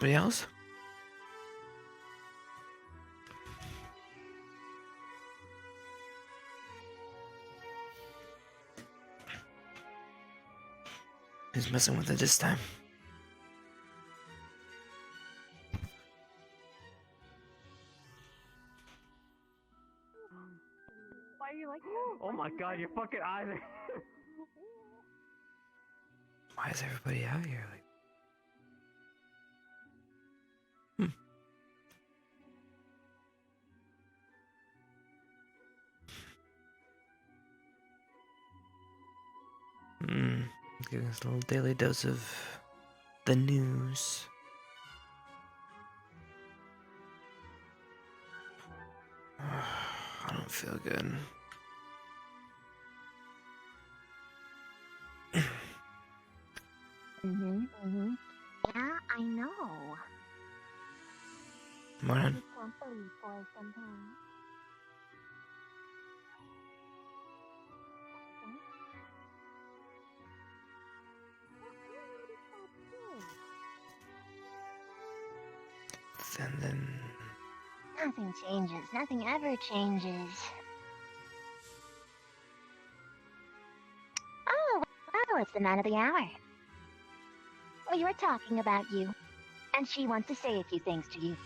Nobody else? Who's messing with it this time? Why are you like, oh my god, your fucking eyes are... Why is everybody out here? Getting us a little daily dose of the news. I don't feel good. Yeah, I know. Morning. Can't believe boys sometimes. And then... Nothing changes. Nothing ever changes. Oh, it's the man of the hour. We were talking about you, and she wants to say a few things to you.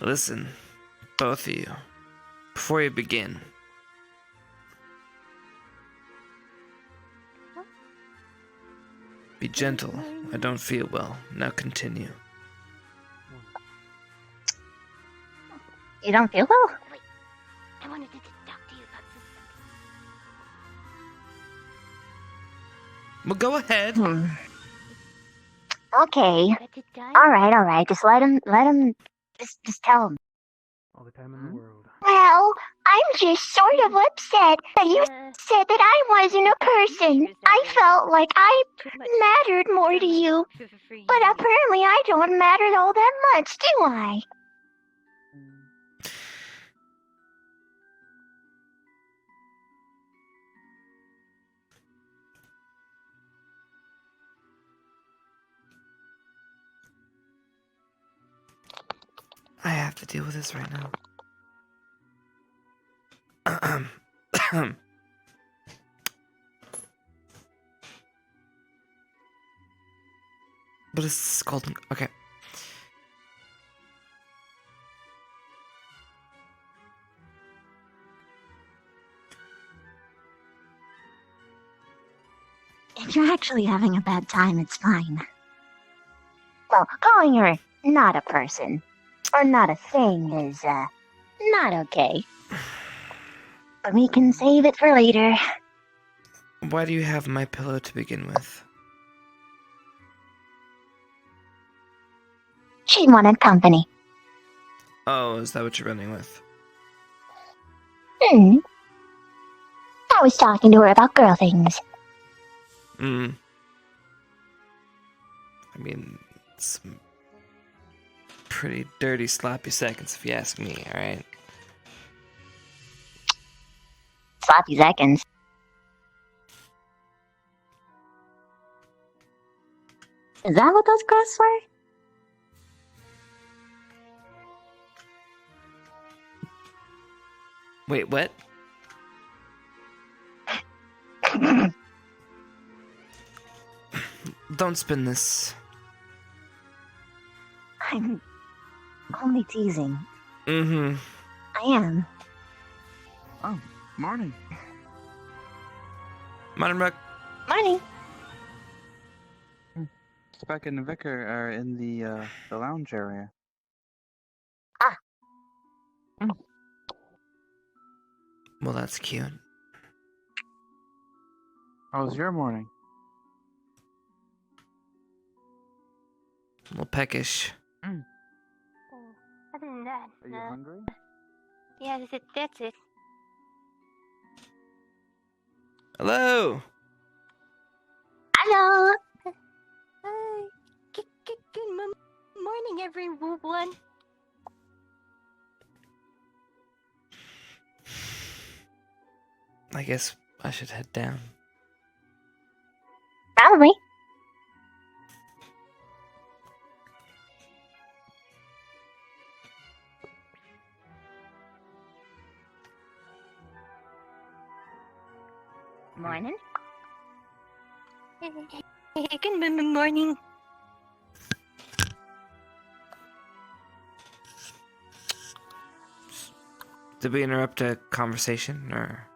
Listen, both of you, before you begin. Be gentle. I don't feel well. Now continue. You don't feel well? Wait, I wanted to talk to you about something. Well, go ahead. Okay. Guys? All right. Just let him, just tell him. All the time in the world. Well, I'm just sort of upset that you said that I wasn't a person. I felt like I mattered more to you. But apparently I don't matter all that much, do I? I have to deal with this right now. But it's called... Okay. If you're actually having a bad time, it's fine. Well, calling her not a person, or not a thing is, not okay. But we can save it for later. Why do you have my pillow to begin with? She wanted company. Oh, is that what you're running with? I was talking to her about girl things. I mean, some pretty dirty, sloppy seconds if you ask me, alright? Sloppy seconds. Is that what those girls were? Wait, what? Don't spin this. I'm only teasing. I am. Oh, morning. Morning, Rook. Morning. Spec and Vicar are in the lounge area. Well, that's cute. How was your morning? A little peckish. Other than that, Are you hungry? yeah, that's it. Hello! Hello. Hi. Good morning, everyone. I guess I should head down. Probably. Morning. Good morning. Did we interrupt a conversation, or?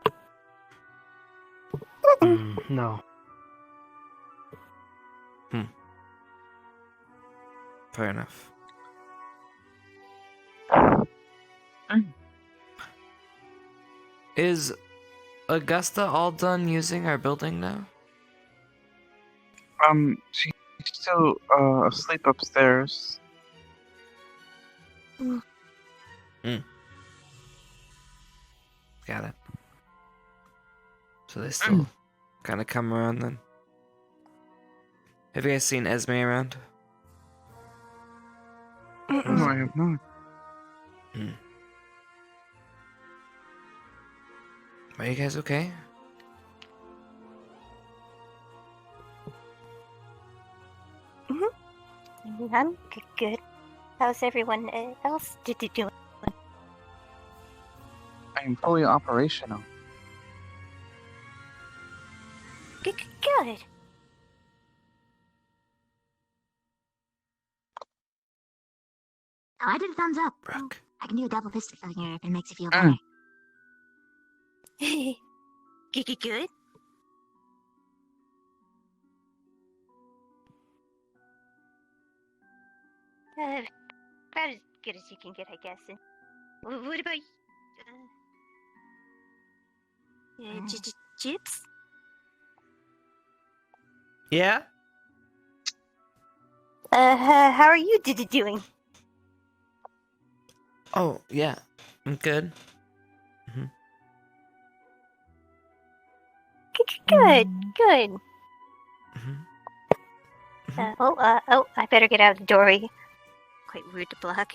No. Fair enough. Is Augusta all done using our building now? She's still asleep upstairs. Got it. So they still kind of come around then. Have you guys seen Esme around? No, I have not. Are you guys okay? I'm good. How's everyone else doing? I am fully operational. Good. Oh, I did a thumbs up. Brooke. I can do a double fist finger if it makes you feel better. Good. About as good as you can get, I guess. And what about Chipz? Yeah? How are you doing? Oh, yeah. I'm good. Good. Mhm. I better get out of the doorway. Quite weird to block.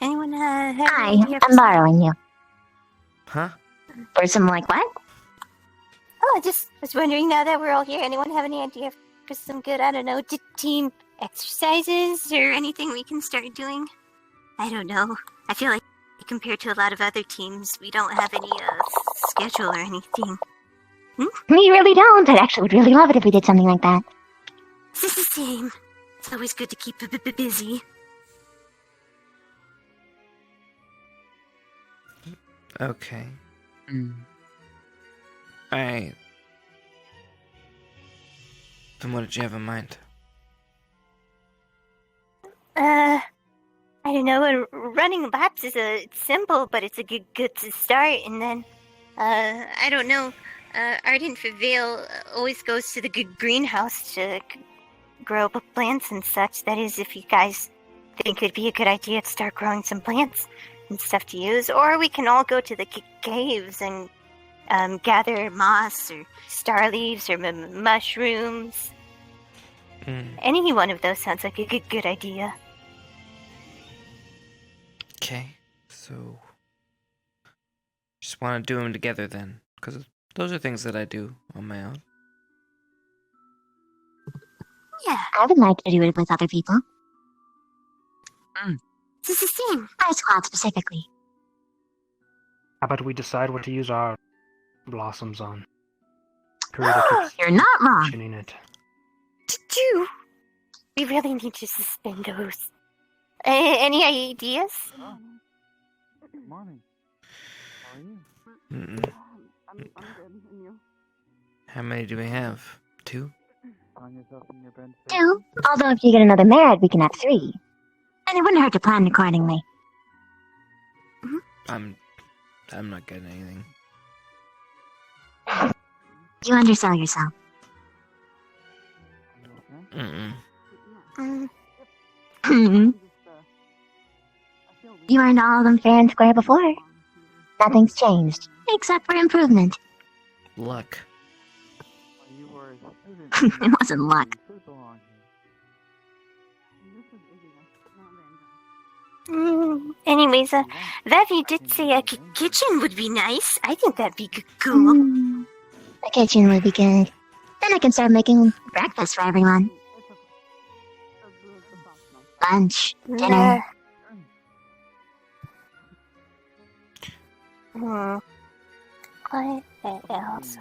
Anyone have Hi, any idea for I'm borrowing you. Huh? For some like what? Oh, I just was wondering, now that we're all here, anyone have any idea for some good, I don't know, team exercises or anything we can start doing? I don't know. I feel like compared to a lot of other teams, we don't have any schedule or anything. We really don't. I actually would really love it if we did something like that. It's the same. It's always good to keep busy. Okay. Alright. Then what did you have in mind? I don't know. Running laps is it's simple, but it's a good to start. And then, I don't know. Ardent Vale always goes to the greenhouse to grow plants and such. That is, if you guys think it'd be a good idea to start growing some plants and stuff to use. Or we can all go to the caves and gather moss or star leaves or mushrooms. Any one of those sounds like a good idea. Okay. So... just want to do them together then. Because those are things that I do on my own. Yeah. I would like to do it with other people. It's the same. My squad specifically. How about we decide what to use our blossoms on? Karita keeps You're not wrong. mentioning it. Do we really need to suspend those? Any ideas? Good morning. How are you? I'm good. And you? How many do we have? 2? Find yourself in your bed. 2. Although if you get another merit, we can have 3. And it wouldn't hurt to plan accordingly. I'm not getting anything. You undersell yourself. You earned all of them fair and square before. Nothing's changed, except for improvement. Luck. You were a student. It wasn't luck. You belong here. is easier. Not very nice. Anyways, Vav, you did say a kitchen would be nice. I think that'd be cool. Mm, the kitchen would be good. Then I can start making breakfast for everyone. It's okay. The box nice. Lunch, dinner. What else?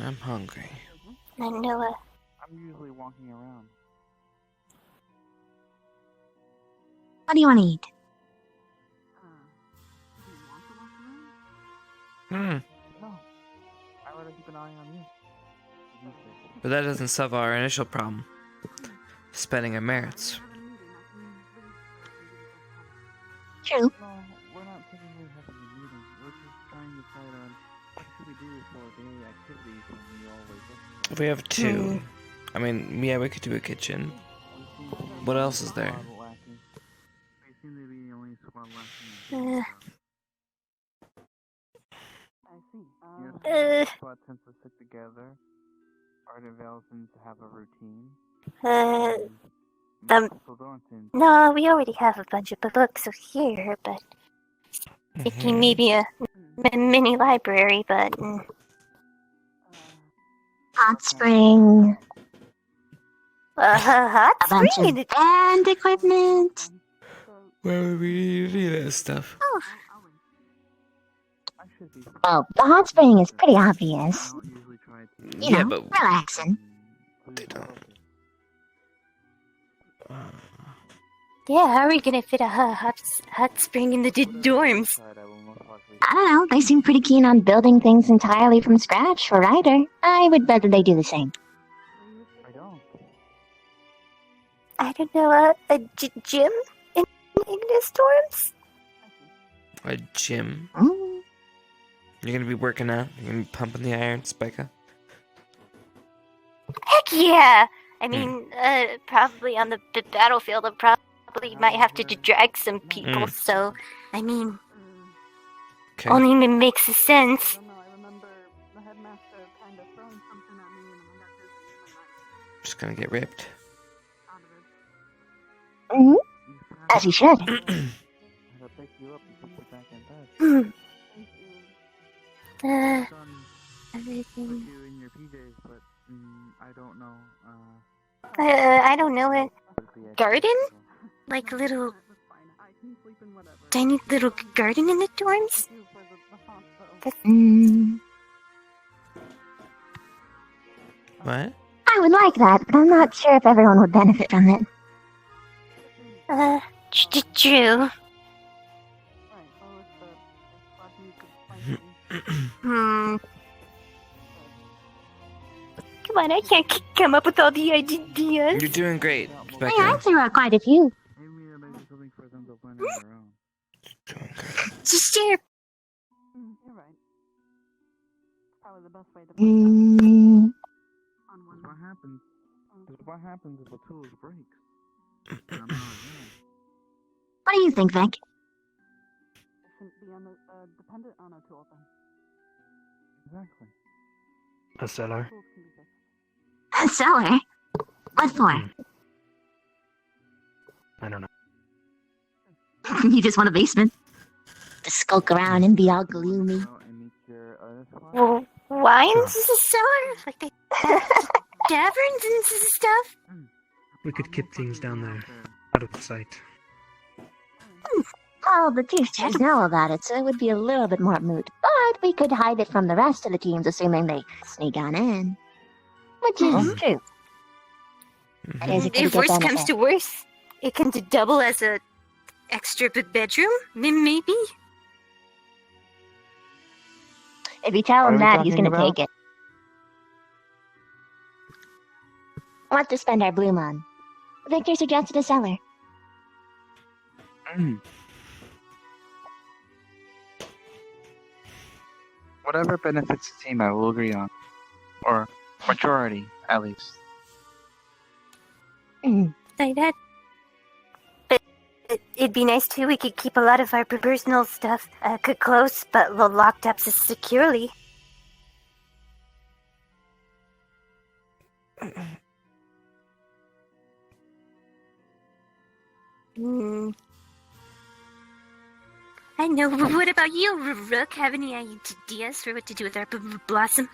I'm hungry. Noah. I'm usually walking around. What do you want to eat? Do you want to walk around? No. I rather keep an eye on you. But that doesn't solve our initial problem. Spending our merits. True. No, we're not technically having a meeting. We're just trying to decide on what should we do for daily activities when we always look. We have two. I mean, yeah, we could do a kitchen. What else is there? They seem to be the only squad lacking. I see. Yes, squad tends to stick together. Ardenvale seems to have a routine. No, we already have a bunch of books here, but thinking maybe a mini library, but Hot spring. hot A bunch spring of in it. band equipment. Where would we need any of that stuff? Well, the hot spring is pretty obvious. You Yeah, know, but relaxing. they don't. Yeah, how are we gonna fit a hot spring in the dorms? I don't know, they seem pretty keen on building things entirely from scratch for Ryder. I would bet that they do the same. I don't. I don't know, a gym in Ignis dorms? A gym? Mm. You're gonna be working out? You're gonna be pumping the iron, Spica? Heck yeah! I mean, probably on the battlefield, I probably might have to drag some people, so, I mean, Okay. only makes sense. I don't know. I remember the headmaster kind of throwing something at me, and I got this in my Just gonna get ripped. out of it. Mhm. As you should. I'll pick you up and put you back in bed. Thank you. Son, Everything. put you in your PJs, but I don't know. I don't know it. The Garden? Like a little That's fine. I can sleep in whatever. tiny little garden in the dorms? Thank you for the hospital. That's Mm, What? I would like that, but I'm not sure if everyone would benefit from it. True. Right. Oh, it's the spot you could find me. Come on, I can't come up with all the ideas. You're doing great, Hey, I Becca. threw out quite a few. Maybe there may be something for them to learn on their own. Doing good. Just share. You're right. Probably the best way to Mm, on one. What happens? What happens if a tool breaks? I'm not around. what do you think, Vic? It shouldn't be dependent on a tool then. Exactly. A cellar. Tools can be fixed. A cellar? What for? I don't know. You just want a basement? To skulk around and be all gloomy. Go and meet your other squad. Well, wines is a cellar? Like the taverns and stuff? We could keep things down there, out of sight. All the teachers know about it, so it would be a little bit more moot. But we could hide it from the rest of the teams, assuming they sneak on in. Which is true. That is a pretty If good worse comes benefit. to worse, it can double as a extra bedroom, maybe? If you tell What him are we that, he's talking gonna about? take it. What to spend our bloom on? Victor suggested a cellar. Whatever benefits the team, I will agree on. Or majority, at least. Like that. But it'd be nice too. We could keep a lot of our personal stuff close, but locked up securely. Hmm. I know. What about you, Rook? Have any ideas for what to do with our blossom?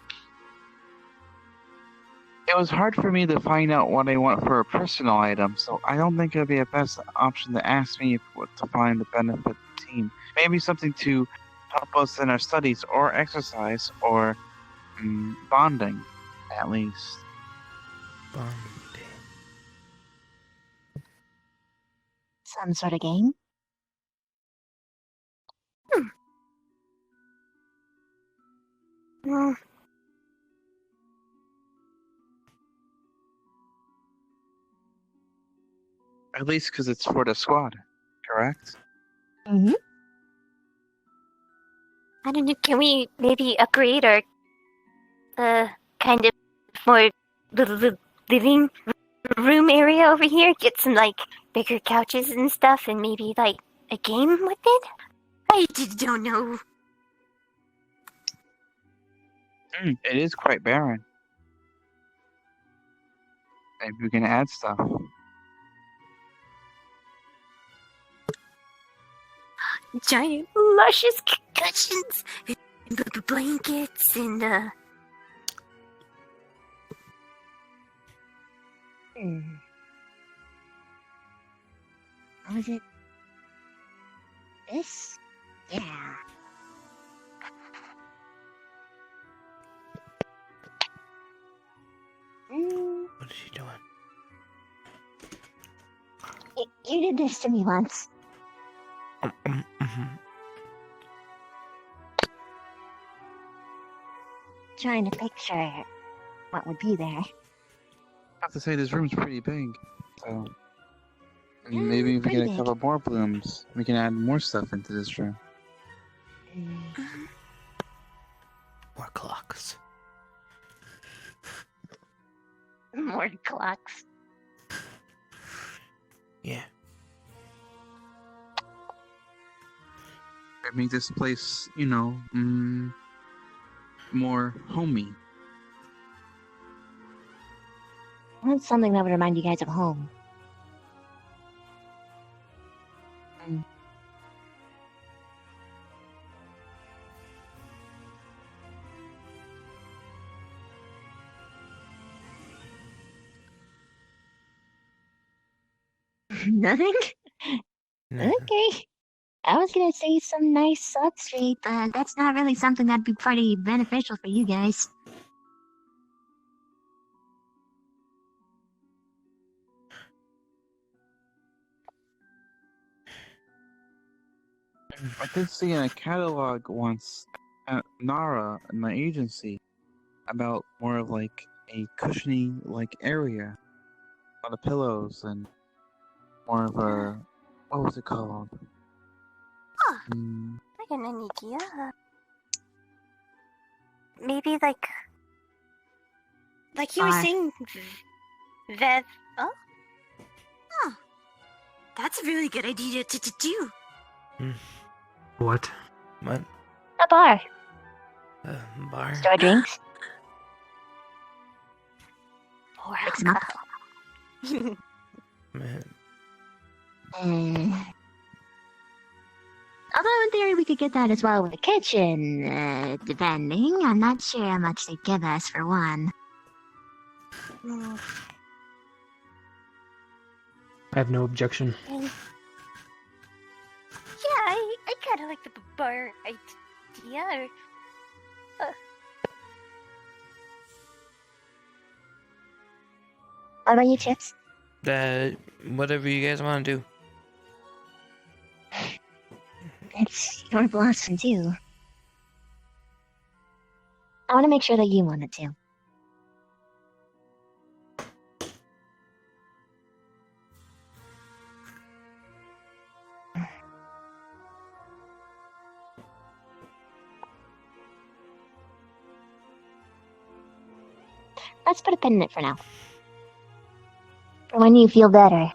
It was hard for me to find out what I want for a personal item, so I don't think it would be a best option to ask me what to find to benefit the team. Maybe something to help us in our studies, or exercise, or bonding, at least. Bonding. Some sort of game? Hmm. At least because it's for the squad, correct? Mm-hmm. I don't know. Can we maybe upgrade our kind of more living room area over here? Get some like bigger couches and stuff, and maybe like a game with it. I don't know. It is quite barren. Maybe we can add stuff. Giant luscious cushions, and blankets, and Was it this? Yeah. What is she doing? You did this to me once. Trying to picture what would be there. I have to say, this room's pretty big, so Yeah, maybe if we pretty get a big. couple more blooms, we can add more stuff into this room. More clocks. More clocks. Yeah. Make this place, more homey. I want something that would remind you guys of home. Nothing? No. Okay. I was gonna say some nice substrate, but that's not really something that'd be pretty beneficial for you guys. I did see in a catalog once at Nara in my agency about more of like a cushiony like area. A lot of pillows and more of a what was it called? Huh. Mm, I got an idea. Maybe like you were saying, Vev. Oh, that's a really good idea to do. What? What? A bar. Bar? Store drinks. Pour Mix 'em up. alcohol. Man. Although in theory we could get that as well with the kitchen, depending. I'm not sure how much they'd give us for one. I have no objection. Yeah, I kind of like the bar idea. What about you, Chipz? Whatever you guys want to do. It's your blossom too. I want to make sure that you want it too. Let's put a pin in it for now. For when you feel better,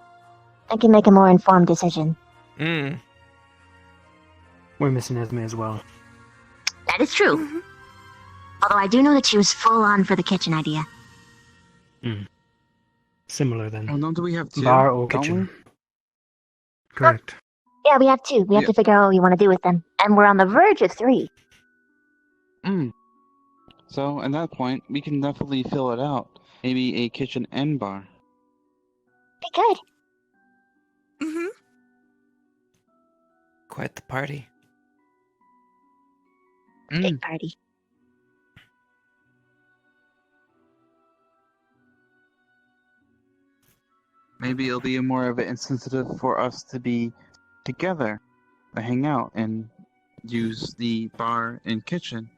I can make a more informed decision. Mm. We're missing Esme as well. That is true. Although I do know that she was full on for the kitchen idea. Similar then. oh no, do we have two? Bar or don't kitchen? we? Correct. Yeah, we have 2. We have to figure out what we want to do with them. And we're on the verge of 3. So, at that point, we can definitely fill it out. Maybe a kitchen and bar. Be good. Mm-hmm. Quite the party. Big party. Maybe it'll be more of an incentive for us to be together, to hang out, and use the bar and kitchen.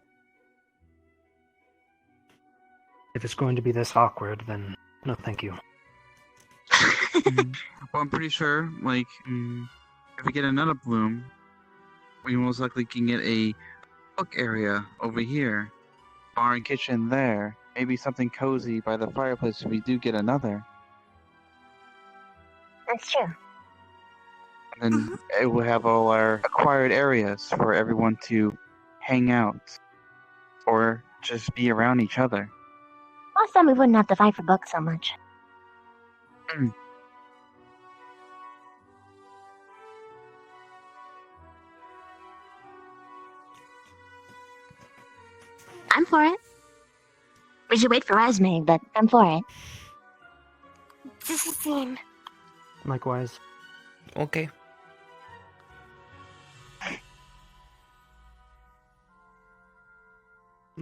If it's going to be this awkward, then no thank you. Well, I'm pretty sure, like, if we get another bloom, we most likely can get a book area over here, bar and kitchen there, maybe something cozy by the fireplace if we do get another. That's true. And then it will have all our acquired areas for everyone to hang out or just be around each other. Last time we wouldn't have to fight for books so much. I'm for it. We should wait for Esme, but I'm for it. Just the same. Likewise. Okay.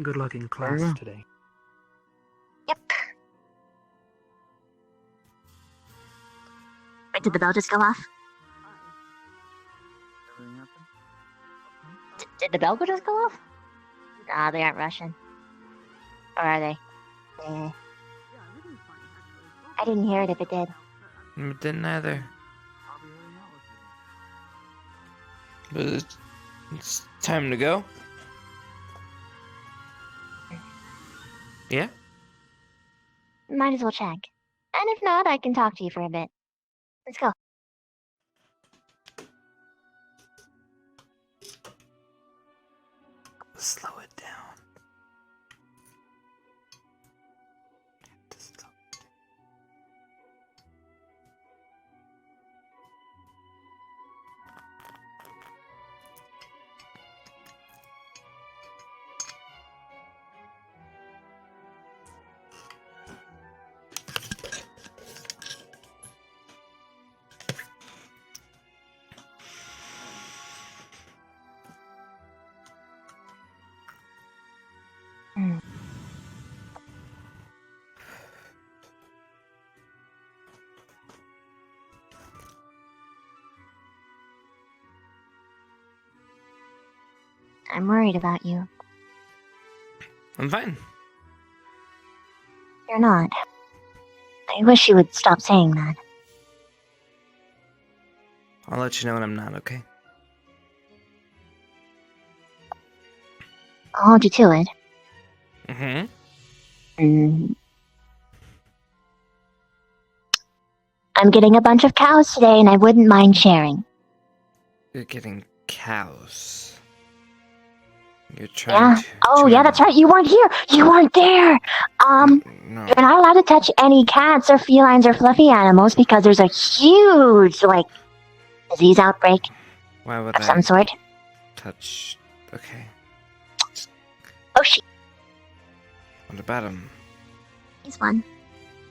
Good luck in class Yeah. today. Yep. Wait, did the bell just go off? Did the bell just go off? Nah, they aren't Russian. Or are they? Eh. I didn't hear it if it did. Didn't either. But it's time to go. Yeah? Might as well check. And if not, I can talk to you for a bit. Let's go. Slow it down. I'm worried about you. I'm fine. You're not. I wish you would stop saying that. I'll let you know when I'm not, okay? I'll hold you to it. Mm-hmm. I'm getting a bunch of cows today, and I wouldn't mind sharing. You're getting cows. You're trying Yeah. to... Oh, yeah, that's right. You weren't here. You weren't there. No. You're not allowed to touch any cats or felines or fluffy animals because there's a huge, disease outbreak Why would of I some sort. touch... Okay. Oh, shit. What about him? He's one.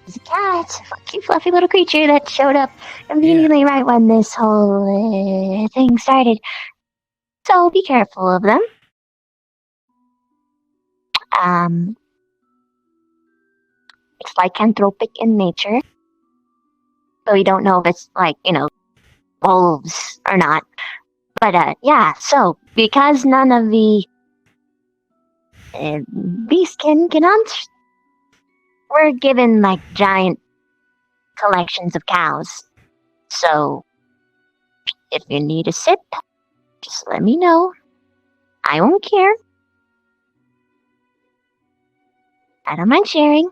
He's a cat. A cute, fluffy little creature that showed up conveniently right when this whole thing started. So be careful of them. It's lycanthropic in nature. So we don't know if it's wolves or not. But yeah, so because none of the beastkin can hunt, we're given giant collections of cows. So if you need a sip, just let me know. I won't care. I don't mind sharing.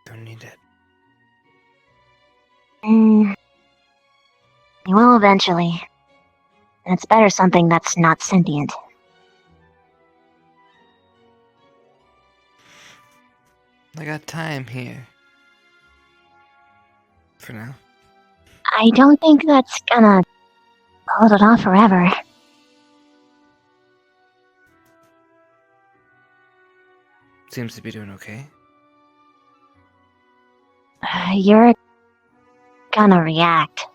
Don't need it. You will eventually. And it's better something that's not sentient. I got time here. for now. I don't think that's gonna hold it off forever. Seems to be doing okay. You're gonna react.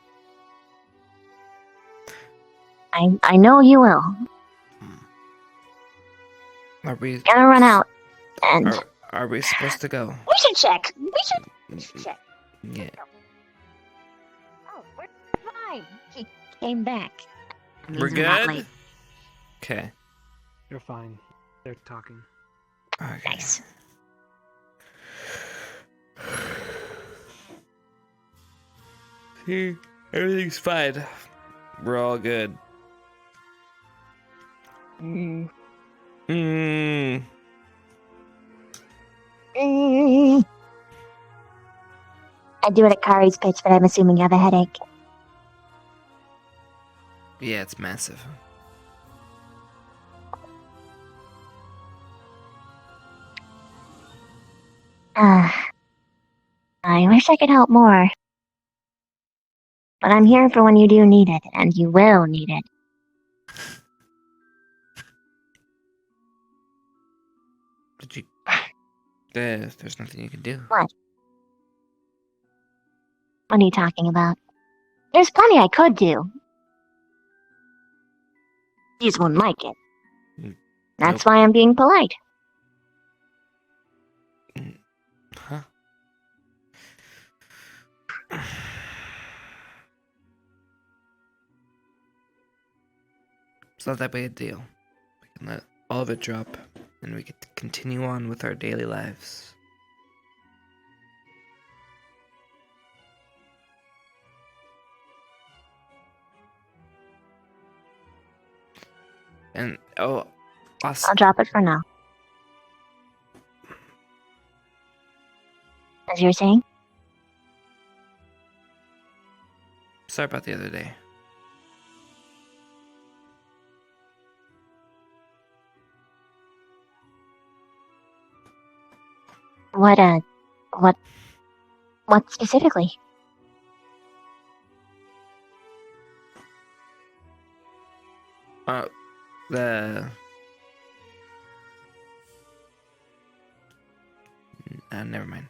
I know you will. Are we Gonna run out, and are we supposed to go? we should check. We should check. Yeah. Oh, we're fine. He came back. We're Means not good? late. Okay. You're fine. They're talking. Okay. Nice. See, everything's fine. We're all good. Mm. Mm. Mm. I'd do it at Kari's pitch, but I'm assuming you have a headache. Yeah, it's massive. I wish I could help more. But I'm here for when you do need it, and you will need it. Did you? There's nothing you can do. What are you talking about? There's plenty I could do. You just wouldn't like it. That's why I'm being polite. Huh? It's not that big a deal. We can let all of it drop, and we can continue on with our daily lives. And I'll drop it for now. As you were saying? sorry about the other day. What specifically? The never mind.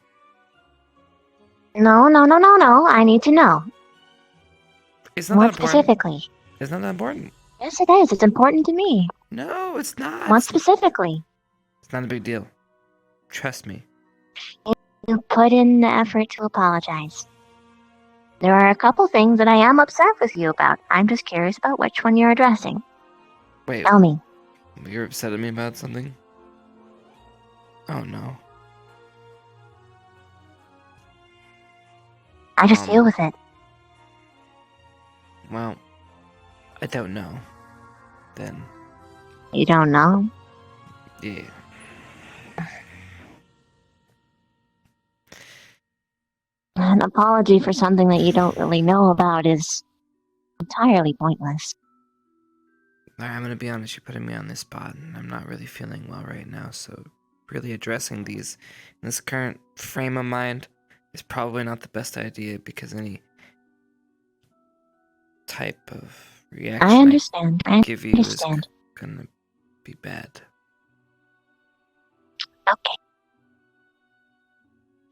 No. I need to know. It's not What that important. specifically? It's not that important. Yes, it is. It's important to me. No, it's not. What specifically? It's not a big deal. Trust me. You put in the effort to apologize. There are a couple things that I am upset with you about. I'm just curious about which one you're addressing. Wait, Tell me. you're upset at me about something? Oh no. I just deal with it. Well, I don't know. Then, You don't know? yeah. An apology for something that you don't really know about is entirely pointless. Alright, I'm gonna be honest, you're putting me on this spot, and I'm not really feeling well right now, so really addressing these in this current frame of mind is probably not the best idea, because any type of reaction I understand. I give you understand. is gonna be bad. Okay.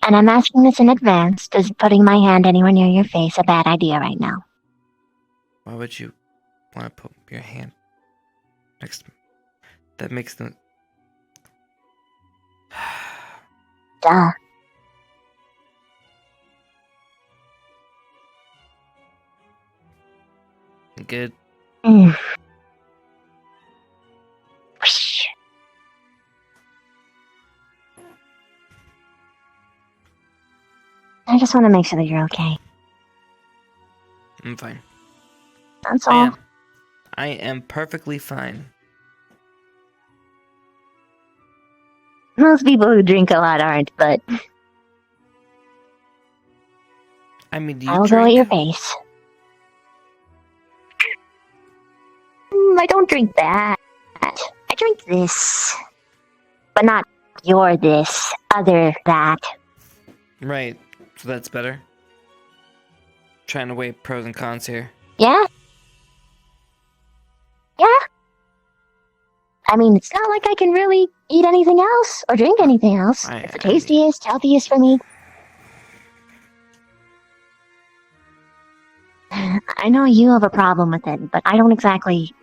And I'm asking this in advance. Is putting my hand anywhere near your face a bad idea right now? Why would you want to put your hand next to me? That makes them... Duh. Good. Mm. Whoosh. I just want to make sure that you're okay. I'm fine. That's I all. am. I am perfectly fine. Most people who drink a lot aren't, but I mean, do you I will go at your drink? pace. I don't drink that. I drink this. But not your this, other that. Right. So that's better? trying to weigh pros and cons here. Yeah? Yeah? I mean, it's not like I can really eat anything else or drink anything else. It's the tastiest, healthiest for me. I know you have a problem with it, but I don't exactly...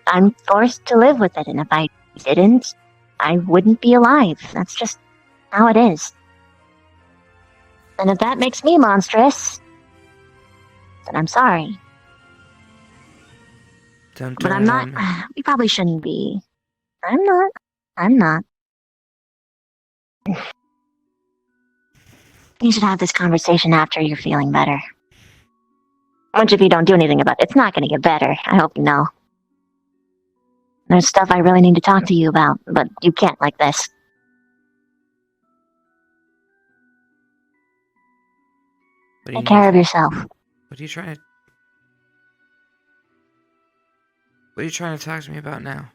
I'm forced to live with it, and if I didn't, I wouldn't be alive. That's just how it is. And if that makes me monstrous, then I'm sorry. Don't But turn I'm it not... on me. We probably shouldn't be. I'm not. You should have this conversation after you're feeling better. Which if you don't do anything about it, it's not going to get better. I hope you know. There's stuff I really need to talk to you about, but you can't like this. What do you Take care need? of yourself. What are you trying to... What are you trying to talk to me about now?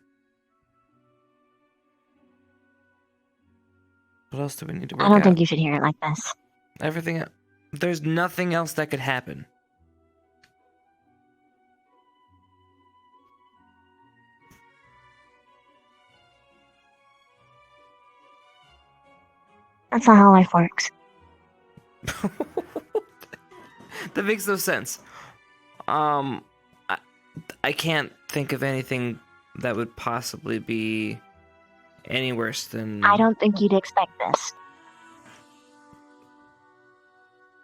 What else do we need to work I don't out? think you should hear it like this. Everything... There's nothing else that could happen. That's not how life works. That makes no sense. I can't think of anything that would possibly be any worse than... I don't think you'd expect this.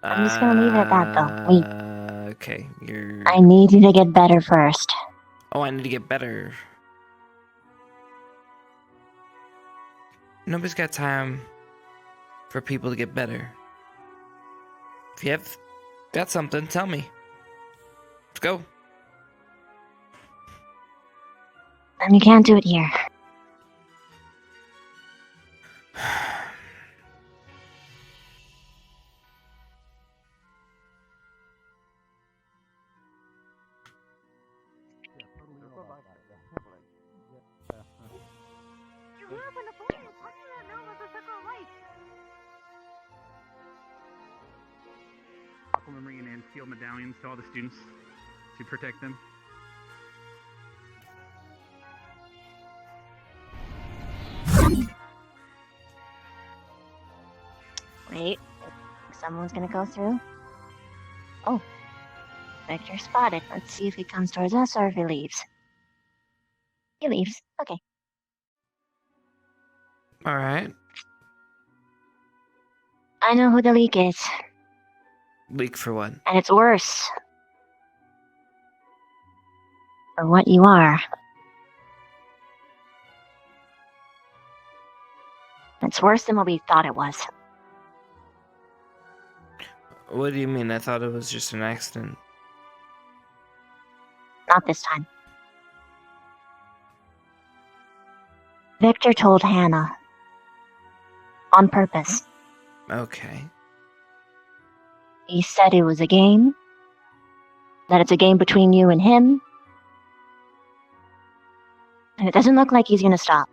I'm just gonna leave it at that, though. Wait. Okay, you're... I need you to get better first. Oh, I need to get better. Nobody's got time for people to get better. If you have got something, tell me. Let's go. And you can't do it here. Aquamarine and steel medallions to all the students to protect them. Wait. Someone's gonna go through. Oh. Victor spotted. Let's see if he comes towards us or if he leaves. He leaves. Okay. Alright. I know who the leak is. Leak for what? And it's worse. For what you are. It's worse than what we thought it was. What do you mean? I thought it was just an accident. Not this time. Victor told Hannah. On purpose. Okay. He said it was a game. That it's a game between you and him. And it doesn't look like he's gonna stop.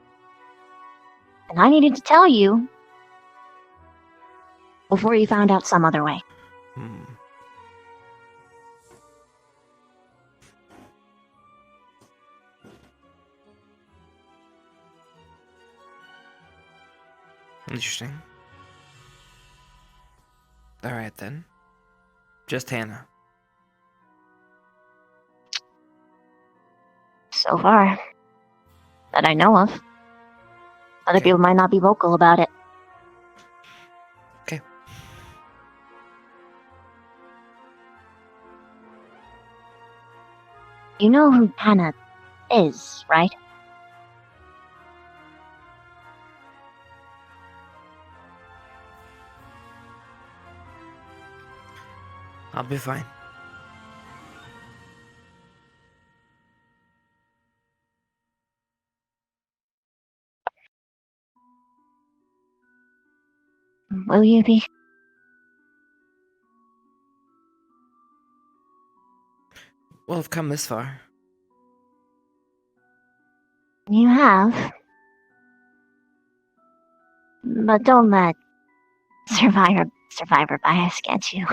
And I needed to tell you before you found out some other way. Interesting. Alright then. Just Hannah. So far. That I know of. Other people might not be vocal about it. Okay. You know who Hannah is, right? I'll be fine. Will you be? Well, I've come this far. You have. But don't let survivor bias gets you.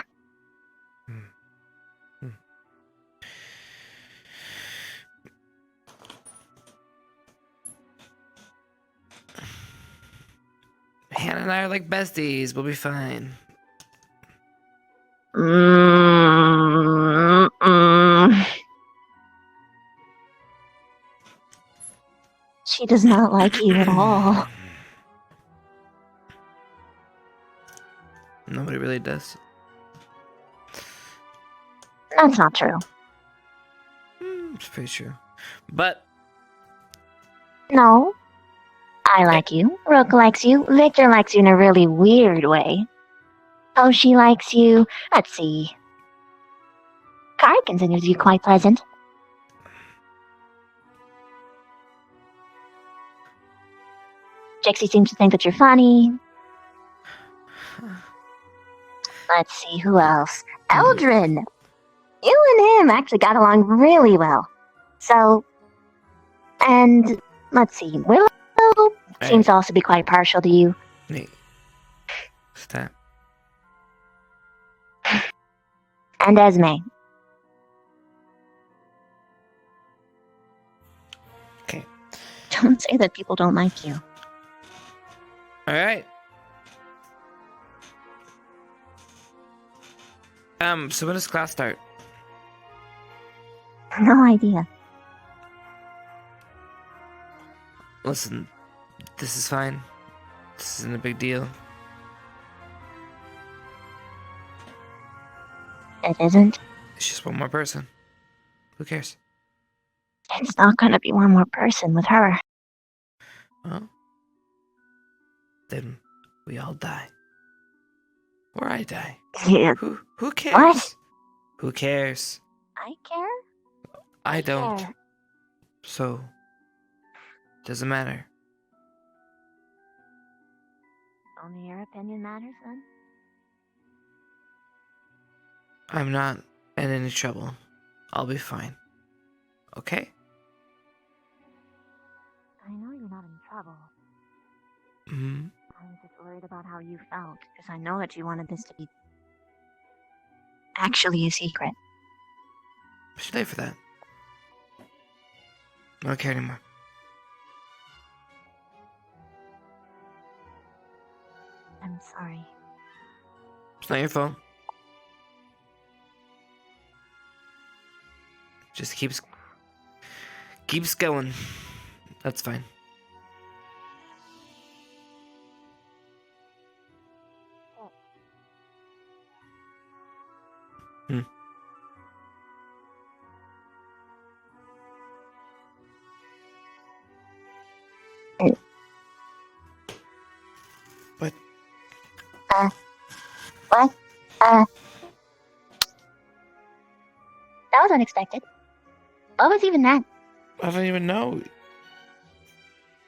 Hannah and I are like besties. We'll be fine. She does not like you at all. Nobody really does. That's not true. It's pretty true. But No. I like you. Rook likes you. Victor likes you in a really weird way. Toshi likes you. Let's see. Kai considers you quite pleasant. Jixie seems to think that you're funny. Let's see, who else? Eldrin! You and him actually got along really well. So, and let's see, Willow seems to also be quite partial to you. Hey, stop. And Esme. Okay. Don't say that people don't like you. All right. So when does class start? No idea. Listen, this is fine. This isn't a big deal. It isn't. It's just one more person. Who cares? It's not gonna be one more person with her. Well, then we all die. Or I die. Yeah. Who cares? What? Who cares? I care? I don't. Care. So, doesn't matter. Only your opinion matters then? I'm not in any trouble. I'll be fine. Okay? I know you're not in trouble. Hmm. I was just worried about how you felt, because I know that you wanted this to be actually a secret. It's too late for that. I don't care anymore. I'm sorry. It's not your fault. Just keeps going. That's fine. What? What? That was unexpected. What was even that? I don't even know.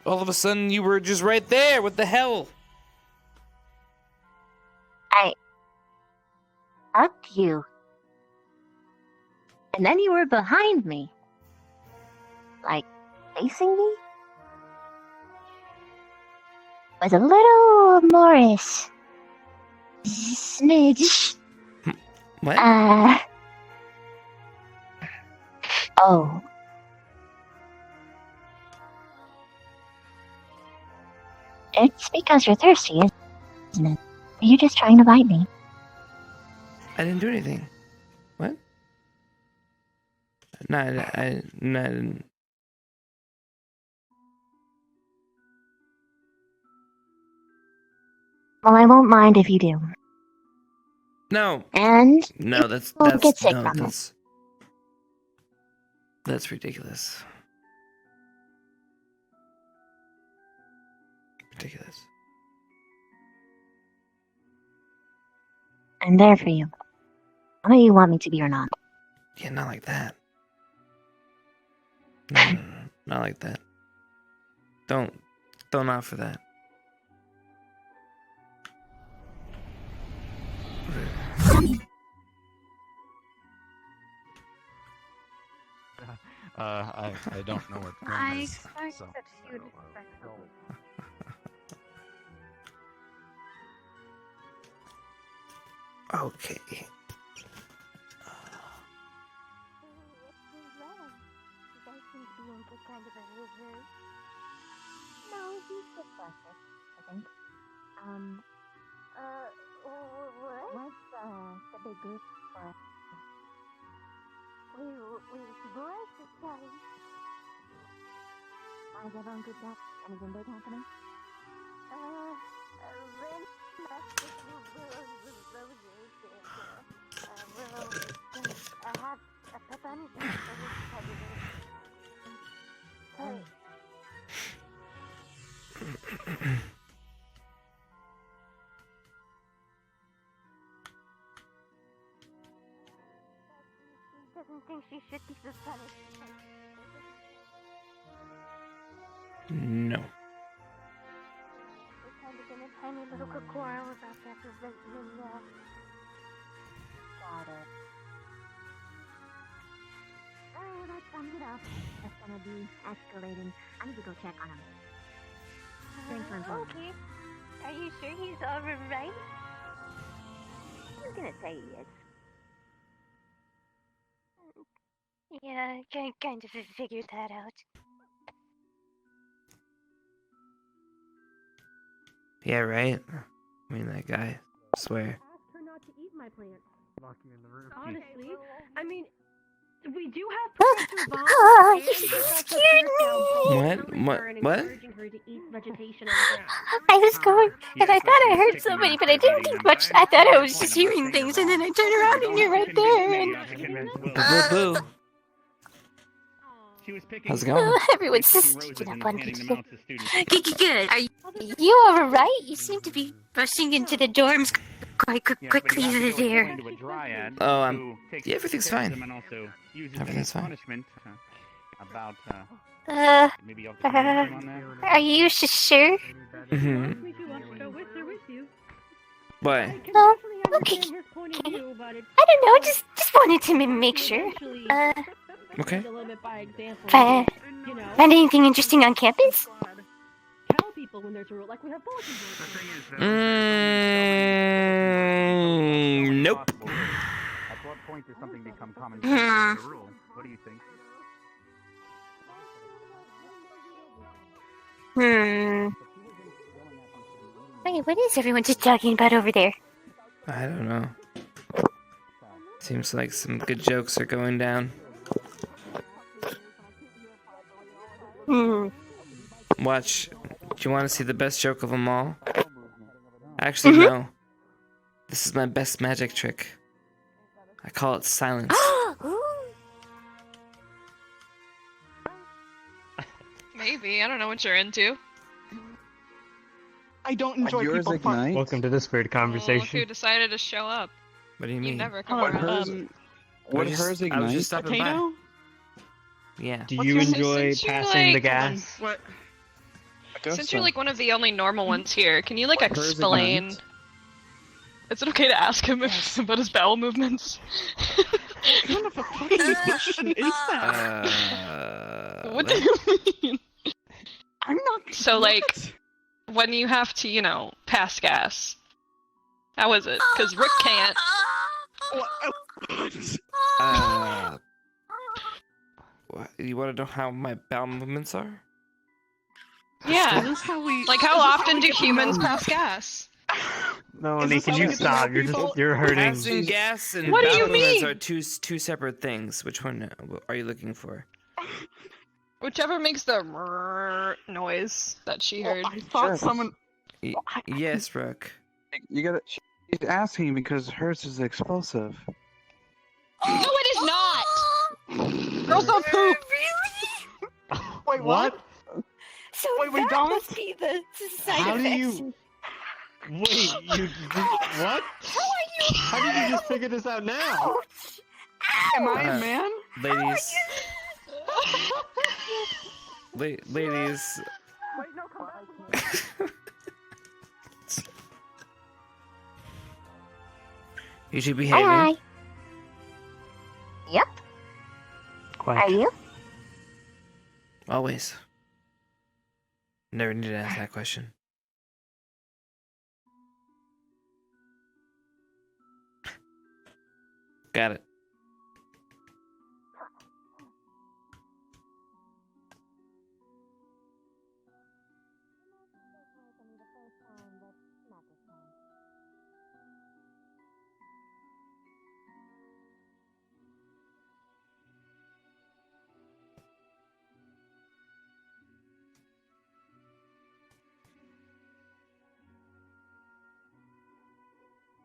All of a sudden, you were just right there. What the hell? I hugged you. And then you were behind me. Like, facing me? Was a little Morris. Smidge. What? Oh. It's because you're thirsty, isn't it? Are you just trying to bite me? I didn't do anything. What? No, I didn't. Well, I won't mind if you do. No. And No, that's won't get sick no, from it. that's ridiculous. Ridiculous. I'm there for you. Whether you want me to be or not. Yeah, not like that. No, not like that. Don't offer that. I don't know what I Grim is, expect so. that you'd expect something. Okay. What's wrong? You guys seem to be in kind of a hurry. No, he's just busted, I think. What? What's, the big group for? Wait, what? Sorry. Why is everyone grouped up? Anything big happening? Ren left the group with roses and, well, I have a punishment for his president. Sorry. She doesn't think she should be so punished. No. We're kind of in a tiny little quarrel about that resentment, Got it. Oh, that sums it up. That's gonna be escalating. I need to go check on him. Thanks for informing. Okay. Are you sure he's alright? I'm gonna say he is. Yeah, kind of figured that out. Yeah, right? I mean, that guy. I swear. Asked her not to eat my plants. Locking in the room. Honestly, I mean, we do have Professor Vaughn Oh, and you Professor scared Pierce now both What? telling What? her and What? encouraging her to eat vegetation on the ground. I was going, and I thought I heard somebody, but I didn't think much. I thought I was just hearing things, and then I turned around and you're right there. And Boo boo. She was picking How's it going? everyone's just roses sticking and up on handing me. them out to students. Good. Are you alright? You seem to be rushing into the dorms quite Yes, but quickly you have to go there. explain to a dryad Oh, who takes yeah, everything's care of fine. them and also uses Everything's them as fine. punishment. About maybe you'll have to comment on that. Are you sure? Mm-hmm. Me to go with her with you. What? I can Oh, definitely okay. understand his point of view, but it's I don't know, just wanted to make sure. eventually Okay. lead a little bit by example. Find You know, anything interesting on campus? tell people when there's a rule, like we have bulletin The boards. thing is, though, Nope. at what point does something become common Hmm. sense as a rule? What do you think? Wait, what is everyone just talking about over there? I don't know. Seems like some good jokes are going down. Watch. Do you want to see the best joke of them all? Actually, no. This is my best magic trick. I call it silence. Maybe. I don't know what you're into. I don't enjoy Yours people ignite? Welcome to this weird Well, look who conversation. decided to show up. What do you You mean? never come Hold on, around. Would just- hers I was ignite? just stopping by. Potato? Yeah. Do What's you your- enjoy since you, passing the like- gas? What? Since you're like one of the only normal ones here, can you like Hers explain? ignite? Is it okay to ask him if, about his bowel movements? What kind of a fucking question is that? What do you mean? I'm not. So, like, What? when you have to, you know, pass gas. How is it? Because Rick can't. What, you want to know how my bowel movements are? Yeah. Is this how we? Like, is how this often we do get to humans know- pass gas? Melanie, this can how you we get to stop? know You're people? just, you're hurting. Passing gas and What do bowel you movements mean? are two separate things. Which one are you looking for? Whichever makes the noise that she Well, heard. I thought Sure. someone. Yes, Rook. You gotta. She's asking because hers is explosive. No, it is not! Girls don't poop! Wait, what? So Wait, we that don't? must be the side How do effects. you? Wait, you what? How did you just figure this out now? Am I a Uh, man? Ladies. Ladies. Wait, no, come back. You should be behaving. Hi. Yep. Quack. Are you? Always. Never need to ask that question. Got it.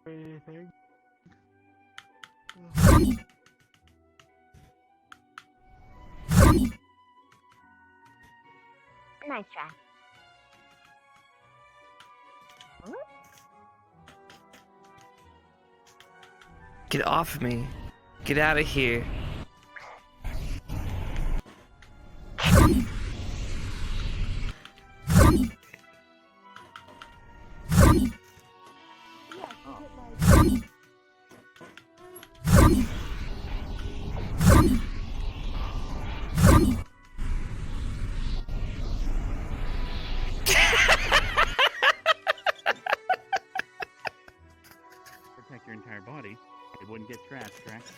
Anything? Nice try. Get off of me. Get out of here. Protect your entire body. It wouldn't get scratched, correct?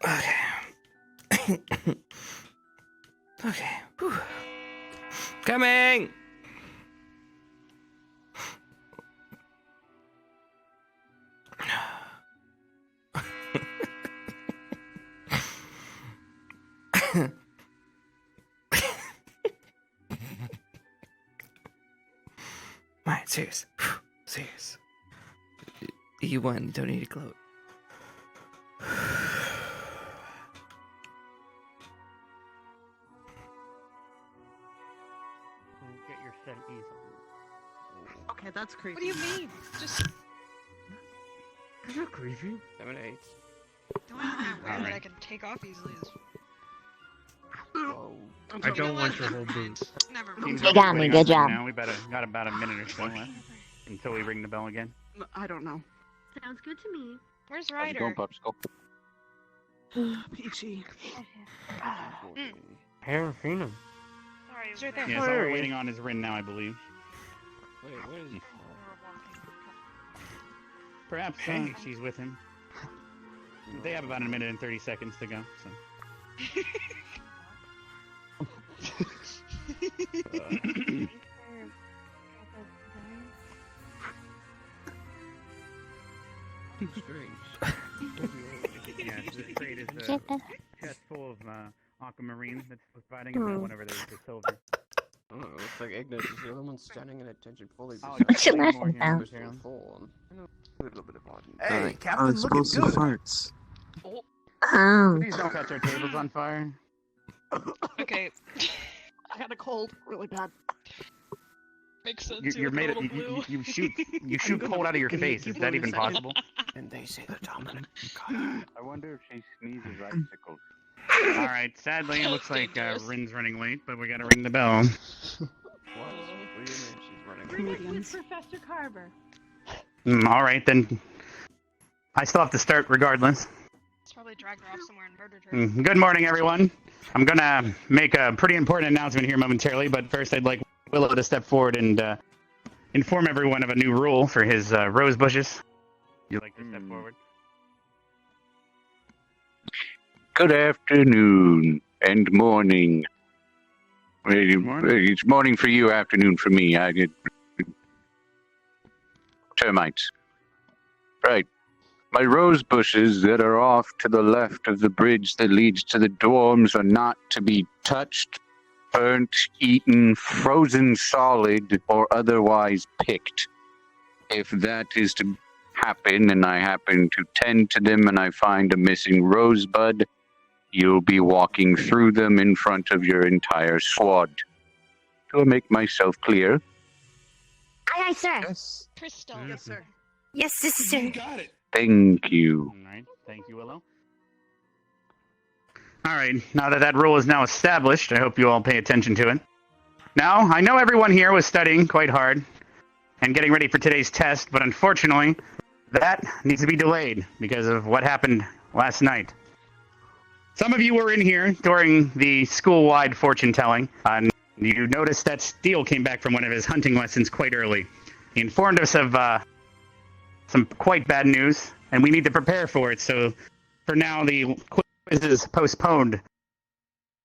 Okay. Okay. Whew. Coming! Alright, serious. Serious. You won, you don't need to gloat. Get your set easily. Okay, that's creepy. What do you mean? Just Is that creepy? 7 8. the only thing I wear that I Alright. can take off easily is. I don't want your whole boot. Never Seems mind. You like got we're me, waiting good on job. Now we got about a minute or so left until we ring the bell again. I don't know. Sounds good to me. Where's How's it going, Ryder? Popsicle? Peachy. Haven't seen him. Sorry, he's right there. Yes, all we're waiting on is Rin now, I believe. Wait, what is he? Perhaps she's with him. They have about a minute and 30 seconds to go. So. Yeah, the crate is a chest full of aquamarine that's providing whenever there's the silver. Oh, it looks like Ignis is the only one standing in attention fully. Oh, What you there's laughing more here. about? A little bit of audience. Hey, Captain, explosive farts. Oh. Please don't catch our tables on fire. Okay, I had a cold really bad. makes sense. You're made of, you shoot cold out of your face. Is that even possible? And they say the dominant. I wonder if she sneezes icicles. All right. Sadly, it looks like Rin's running late, but we gotta ring the bell. What? What do you mean she's running? Comedians. Professor Carver. All right then. I still have to start regardless. Let's probably drag her off somewhere and murdered her. Good morning, everyone. I'm gonna make a pretty important announcement here momentarily, but first I'd like Willow to step forward and inform everyone of a new rule for his rose bushes. You'd like to step forward? Good afternoon and morning. Morning. It's morning for you, afternoon for me. termites. Right. My rose bushes that are off to the left of the bridge that leads to the dorms are not to be touched, burnt, eaten, frozen solid, or otherwise picked. If that is to happen and I happen to tend to them and I find a missing rosebud, you'll be walking through them in front of your entire squad. Do I make myself clear? Aye, aye, sir. Yes. Crystal. Yes, sir. Yes, sir. You got it. Thank you. All right. Thank you, Willow. All right. Now that that rule is now established, I hope you all pay attention to it. Now, I know everyone here was studying quite hard and getting ready for today's test, but unfortunately, that needs to be delayed because of what happened last night. Some of you were in here during the school-wide fortune-telling, and you noticed that Steel came back from one of his hunting lessons quite early. He informed us of some quite bad news, and we need to prepare for it, so for now the quiz is postponed.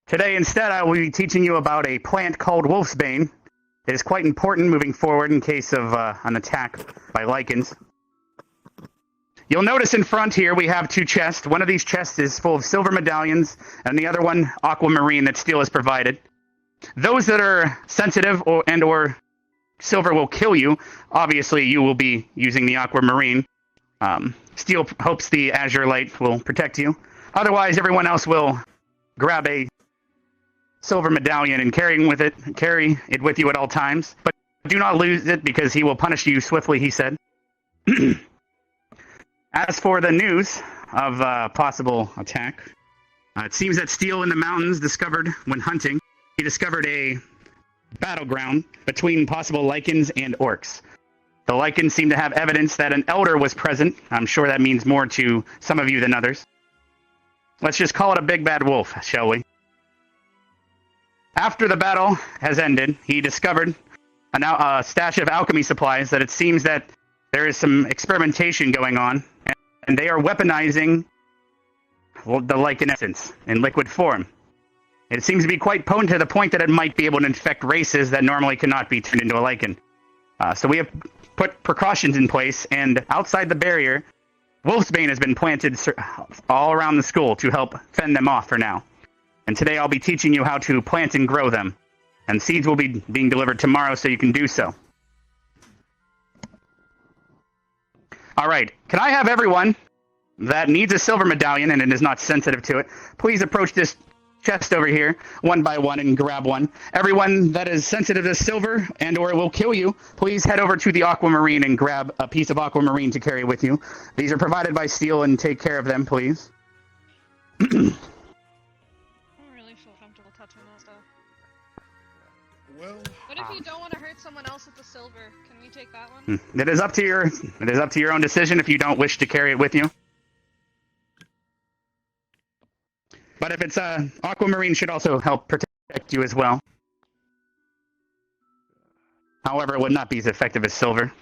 Today, instead, I will be teaching you about a plant called Wolfsbane. It is quite important moving forward in case of an attack by lichens. You'll notice in front here we have two chests. One of these chests is full of silver medallions, and the other one aquamarine that Steel has provided. Those that are sensitive or silver will kill you. Obviously, you will be using the aquamarine. Steel hopes the azure light will protect you. Otherwise, everyone else will grab a silver medallion and carry it with you at all times. But do not lose it because he will punish you swiftly, he said. As for the news of possible attack, it seems that Steel in the mountains discovered when hunting, he discovered a battleground between possible lichens and orcs. The lichens seem to have evidence that an elder was present. I'm sure that means more to some of you than others. Let's just call it a big bad wolf, shall we? After the battle has ended, he discovered a stash of alchemy supplies that it seems that there is some experimentation going on, and they are weaponizing the lichen essence in liquid form. It seems to be quite potent to the point that it might be able to infect races that normally cannot be turned into a lichen. So we have put precautions in place, and outside the barrier, Wolfsbane has been planted all around the school to help fend them off for now. And today I'll be teaching you how to plant and grow them. And seeds will be being delivered tomorrow so you can do so. Alright, can I have everyone that needs a silver medallion and it is not sensitive to it, please approach this chest over here, one by one, and grab one. Everyone that is sensitive to silver and or it will kill you, please head over to the aquamarine and grab a piece of aquamarine to carry with you. These are provided by Steel, and take care of them, please. I don't really feel comfortable touching that stuff. Well, What if you don't want to hurt someone else with the silver? Can we take that one? it is up to your own decision if you don't wish to carry it with you. But if it's aquamarine should also help protect you as well. However, it would not be as effective as silver.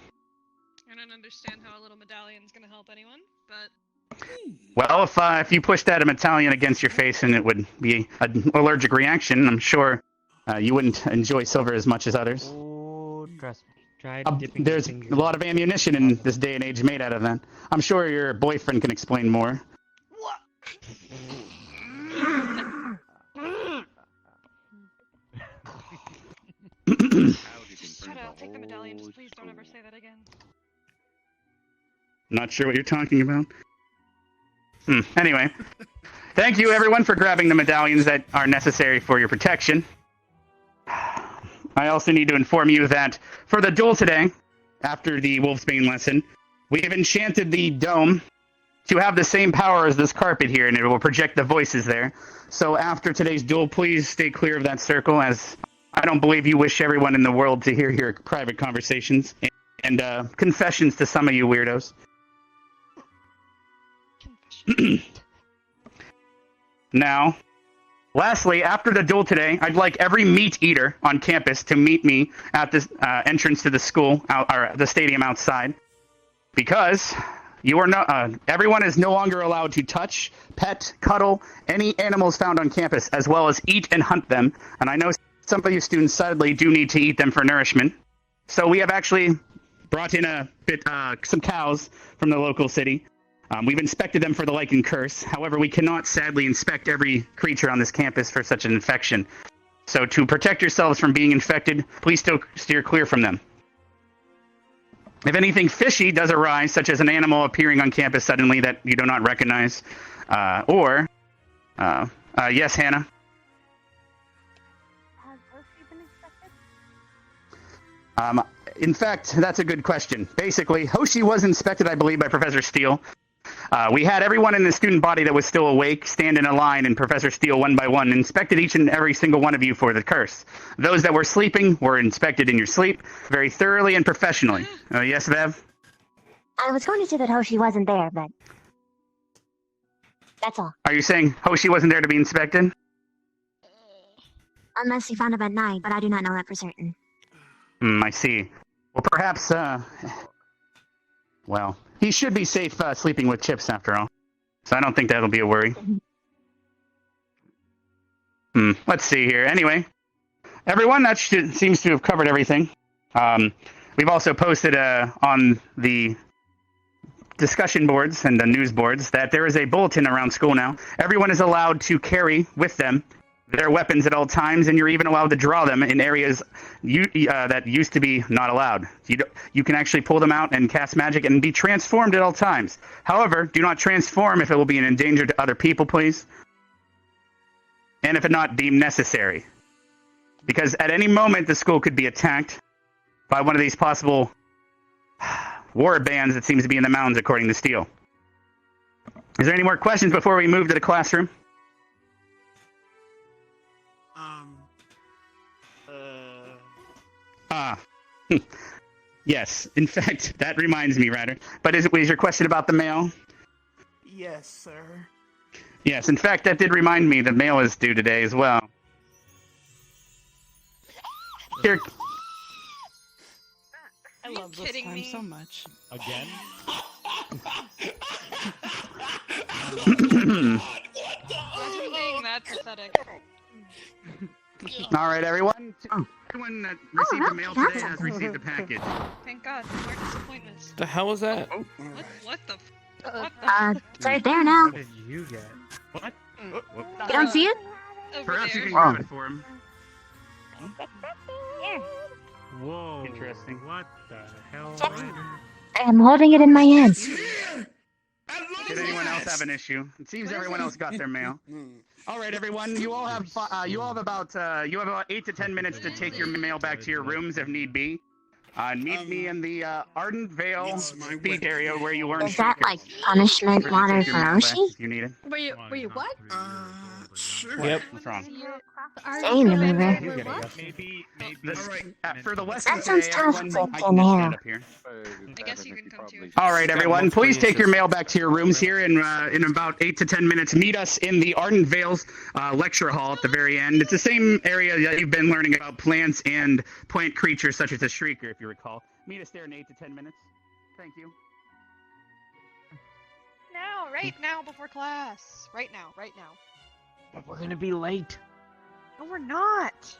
I don't understand how a little medallion's gonna help anyone, but Well, if you pushed that medallion against your face and it would be an allergic reaction, I'm sure you wouldn't enjoy silver as much as others. Oh, trust me. Try dipping There's your a fingers. lot of ammunition in this day and age made out of that. I'm sure your boyfriend can explain more. shut up, take the medallion, just please don't ever say that again. Not sure what you're talking about. Anyway, thank you everyone for grabbing the medallions that are necessary for your protection. I also need to inform you that for the duel today, after the Wolfsbane lesson, we have enchanted the dome to have the same power as this carpet here, and it will project the voices there. So after today's duel, please stay clear of that circle, as I don't believe you wish everyone in the world to hear your private conversations and confessions to some of you weirdos. Now, lastly, after the duel today, I'd like every meat eater on campus to meet me at the entrance to the school, or the stadium outside, because you are not. Everyone is no longer allowed to touch, pet, cuddle any animals found on campus, as well as eat and hunt them. And I know some of you students sadly do need to eat them for nourishment. So we have actually brought in some cows from the local city. We've inspected them for the lichen curse. However, we cannot sadly inspect every creature on this campus for such an infection. So to protect yourselves from being infected, please still steer clear from them. If anything fishy does arise, such as an animal appearing on campus suddenly that you do not recognize, yes, Hannah? Has Hoshi been infected? In fact, that's a good question. Basically, Hoshi was inspected, I believe, by Professor Steele. We had everyone in the student body that was still awake stand in a line, and Professor Steele, one by one, inspected each and every single one of you for the curse. Those that were sleeping were inspected in your sleep, very thoroughly and professionally. Yes, Vev? I was going to say that Hoshi wasn't there, but that's all. Are you saying Hoshi wasn't there to be inspected? Unless he found him at night, but I do not know that for certain. I see. Well, perhaps, well, he should be safe sleeping with Chipz after all. So I don't think that'll be a worry. Let's see here. Anyway, everyone, that seems to have covered everything. We've also posted on the discussion boards and the news boards that there is a bulletin around school now. Everyone is allowed to carry with them their weapons at all times, and you're even allowed to draw them in areas that used to be not allowed. You can actually pull them out and cast magic and be transformed at all times. However, do not transform if it will be an danger to other people, please. And if it not deemed necessary. Because at any moment, the school could be attacked by one of these possible war bands that seems to be in the mountains, according to Steele. Is there any more questions before we move to the classroom? Yes. In fact, that reminds me, Ryder. But is your question about the mail? Yes, sir. Yes. In fact, that did remind me the mail is due today as well. Here. I love this time so much. Again? Imagine being that pathetic. All right, everyone. Everyone that received the mail today has received a package. Thank God, more disappointments. The hell was that? What the? It's right there now. What did you get? What? You don't see it? Perhaps you can grab it for him. Here. Whoa. Interesting. What the hell? I am holding it in my hands. Did anyone else have an issue? It seems everyone else got their mail. All right, everyone. You all have about 8 to 10 minutes to take your mail back to your rooms if need be. Meet me in the Ardent Vale speed area where you learn. Is that like punishment water for Oshi? If you need it. Were you what? Sure. Yep. What's wrong? Stay in the river. Maybe. For the lesson That sounds today, tough, everyone, but I can just stand now. up here. I guess you can come too. All right, everyone. Please take your mail back to your rooms here in about 8 to 10 minutes. Meet us in the Ardent Vales lecture hall at the very end. It's the same area that you've been learning about plants and plant creatures such as the Shrieker, if you recall. Meet us there in 8 to 10 minutes. Thank you. Now, right now, before class. Right now. But we're gonna be late. No, we're not.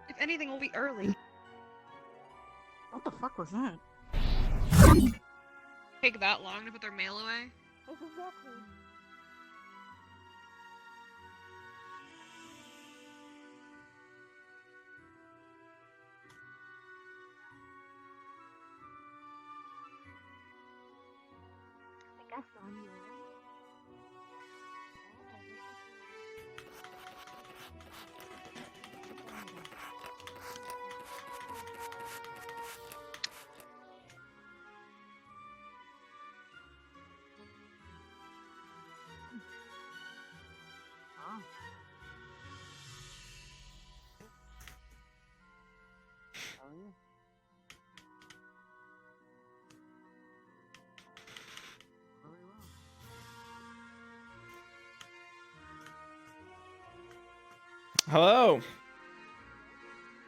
If anything, we'll be early. What the fuck was that? Take that long to put their mail away? Exactly. I guess on you. Hello.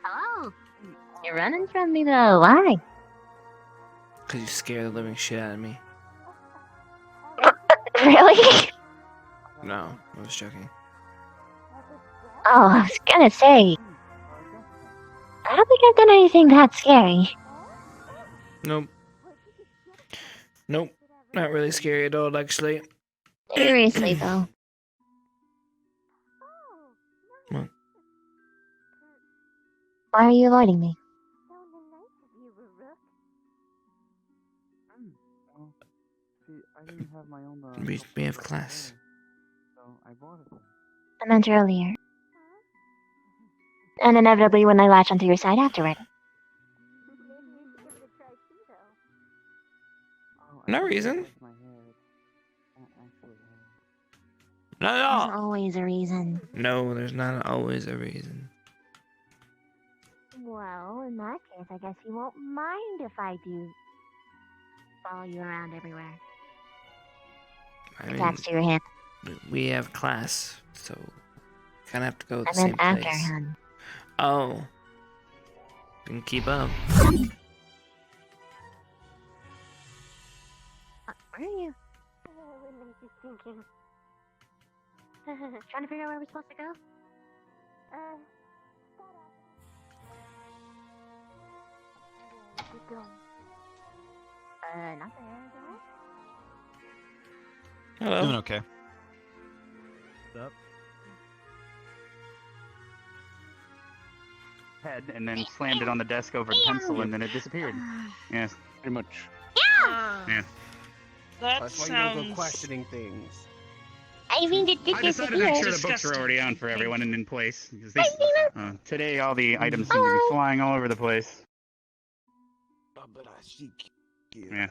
Hello. You're running from me though. Why? Cause you scare the living shit out of me. Really? No, I was joking. Oh, I was gonna say. I don't think I've done anything that scary. Nope. Nope, not really scary at all, actually. Seriously, though. Well, Why are you avoiding me? Well, see, I didn't have my own. we have class. So I bought it. I meant earlier. And inevitably when I latch onto your side afterward. No reason. Not at There's all. always a reason. No, there's not always a reason. Well, in that case, I guess you won't mind if I do follow you around everywhere. I mean, Attached to your hip. we have class, so kind of have to go to the I same meant after, place. hun. Oh, can keep up. Where are you? Thinking. Trying to figure out where we're supposed to go? Keep going. Not there, though. Hello. Doing okay. What's up? Head and then slammed it on the desk over the pencil and then it disappeared. Yes, pretty much. Yeah. That That's why you don't go sounds. questioning things. I mean, I decided to make sure the books were Disgusting. already on for everyone and in place. Because today all the items seem to be flying all over the place. Yeah.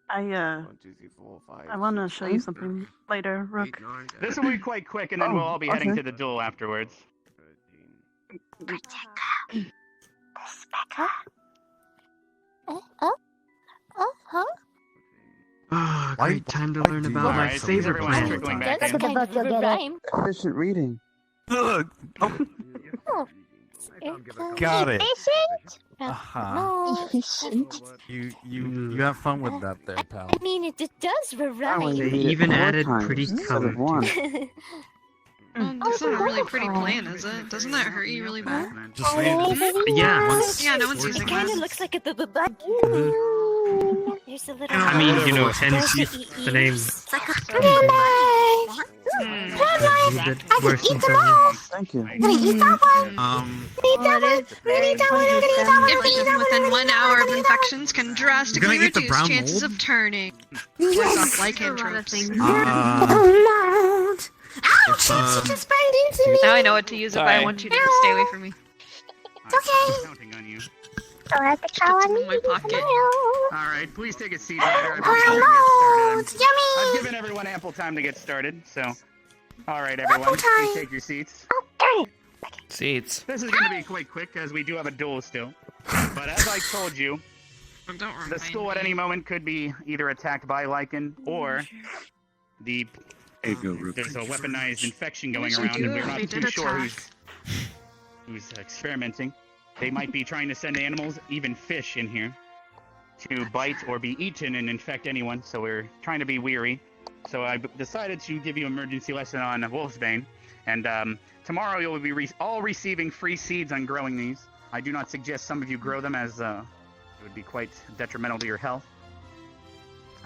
I 1, 2, 3, 4, 5. I want to show you something later, Rook. 8, 9, This will be quite quick and then we'll all be heading to the duel afterwards. Ah, great time to learn about my Alright, favorite everyone's planet. trickling back That's in. the book you'll get it. Efficient reading. Ugh. Oh, got it. Uh-huh. Efficient. You have fun with that there, pal. I mean, it does rhyme. They even added pretty color. That's not a really pretty plan, is it? Doesn't that hurt you really bad? Just Yeah, no one's using It kind of it. looks like a There's a little. I mean, you know, hence the name. Worse than Thank you. Infected within 1 hour of infections can drastically You're gonna eat the reduce brown chances mold? of turning. Voice off lycanthropes. Now I know what to use if I Sorry. want you to stay away from me. It's okay. Counting on you. Don't have to call on me. in my pocket. Alright, please take a seat, Ryder. I appreciate you getting started. I've given everyone ample time to get started, so. Alright, everyone, please take your seats. Seats. This is going to be quite quick, as we do have a duel still. But as I told you, Oh, don't the remind school at me. any moment could be either attacked by Lycan, or there's a weaponized infection going Usually around, do and we're if not they too did sure attack. who's experimenting. They might be trying to send animals, even fish, in here to bite or be eaten and infect anyone, so we're trying to be weary. So I decided to give you an emergency lesson on Wolfsbane, and tomorrow you'll be all receiving free seeds on growing these. I do not suggest some of you grow them, as it would be quite detrimental to your health.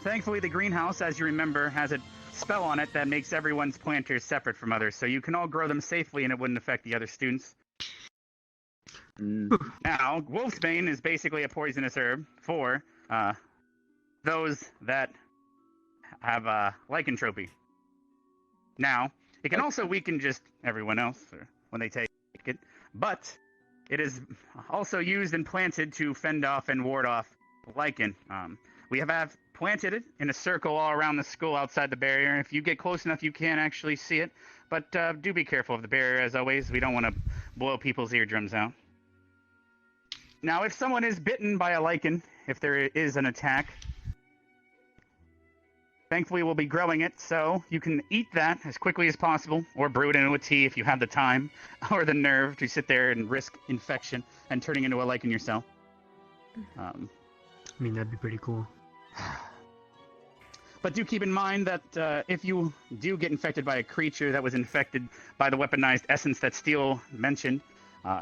Thankfully, the greenhouse, as you remember, has a spell on it that makes everyone's planters separate from others, so you can all grow them safely and it wouldn't affect the other students. Now, Wolfsbane is basically a poisonous herb for those that have lycanthropy. Now, it can also weaken just everyone else when they take it, but it is also used and planted to fend off and ward off lichen. We have planted it in a circle all around the school outside the barrier. If you get close enough, you can actually see it, but do be careful of the barrier, as always. We don't want to blow people's eardrums out. Now, if someone is bitten by a lichen, if there is an attack, thankfully we'll be growing it, so you can eat that as quickly as possible, or brew it into a tea if you have the time, or the nerve to sit there and risk infection and turning into a lichen yourself. I mean, that'd be pretty cool. But do keep in mind that if you do get infected by a creature that was infected by the weaponized essence that Steel mentioned,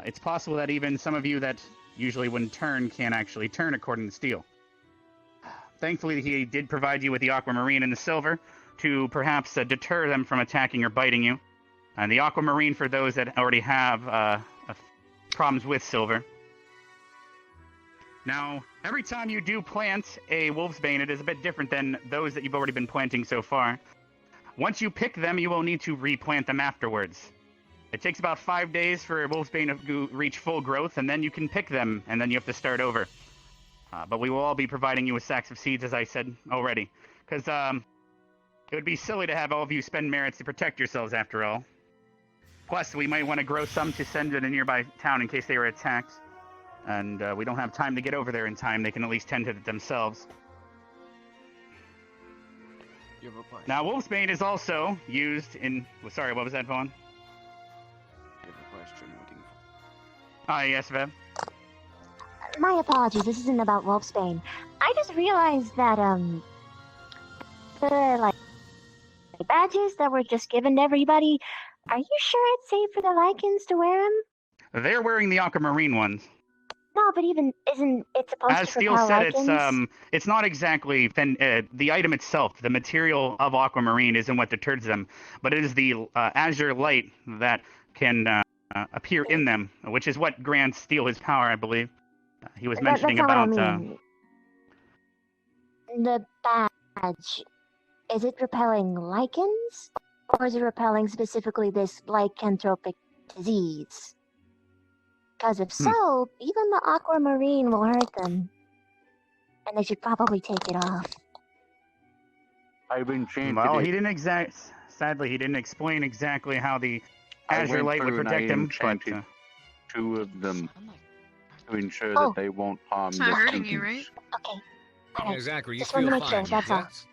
it's possible that even some of you that usually wouldn't turn can actually turn according to Steel. thankfully, he did provide you with the aquamarine and the silver to perhaps deter them from attacking or biting you. And the aquamarine for those that already have problems with silver. Now, every time you do plant a wolfsbane, it is a bit different than those that you've already been planting so far. Once you pick them, you will need to replant them afterwards. It takes about 5 days for a wolfsbane to reach full growth, and then you can pick them, and then you have to start over. But we will all be providing you with sacks of seeds, as I said already. Because it would be silly to have all of you spend merits to protect yourselves, after all. Plus, we might want to grow some to send to a nearby town in case they were attacked. And we don't have time to get over there in time. They can at least tend to it themselves. You have a question. Now, wolfsbane is also used in... Sorry, what was that, Vaughn? You have a question. Yes, Vev? My apologies, this isn't about Wolfsbane. I just realized that, the badges that were just given to everybody, are you sure it's safe for the Lycans to wear them? They're wearing the aquamarine ones. No, but isn't it supposed As to Steel repel said, Lycans? it's not exactly the item itself. The material of aquamarine isn't what deters them, but it is the azure light that can appear in them, which is what grants Steel his power, I believe. He was mentioning that's about. not what I mean. The badge, is it repelling Lycans, or is it repelling specifically this lycanthropic disease? Because if so, even the aquamarine will hurt them. And they should probably take it off. I've enchanted Well, it. he didn't sadly, he didn't explain exactly how the azure went light would through and protect I him, but enchanted 2 of them to ensure Oh. that they won't harm It's the not hurting you, students. right? Okay. Yeah, Alright. exactly. You Just feel wanted to make fine. sure, that's all. Yes?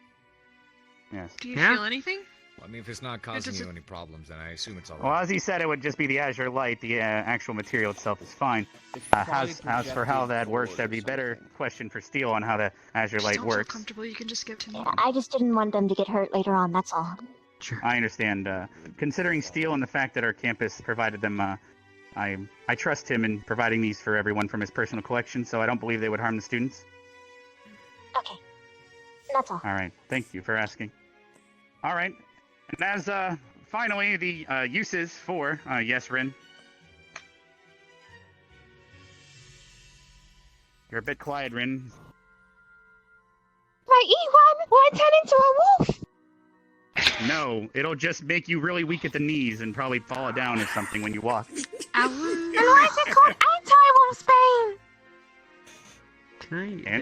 yes. Do you Yeah? feel anything? Well, I mean, if it's not causing you any problems, then I assume it's all right. Well, as he said, it would just be the azure light. The actual material itself is fine. As for how that works, that'd be a better question for Steel on how the azure If you light don't feel works. comfortable, you can just give it to me. Yeah, I just didn't want them to get hurt later on, that's all. I understand. Considering Steel and the fact that our campus provided them, I trust him in providing these for everyone from his personal collection, so I don't believe they would harm the students. Okay. That's all. All right. Thank you for asking. All right. And as finally the uses for yes, Rin. You're a bit quiet, Rin. My E1 will turn into a wolf! No, it'll just make you really weak at the knees and probably fall down or something when you walk. And why is it called anti-Wolfsbane?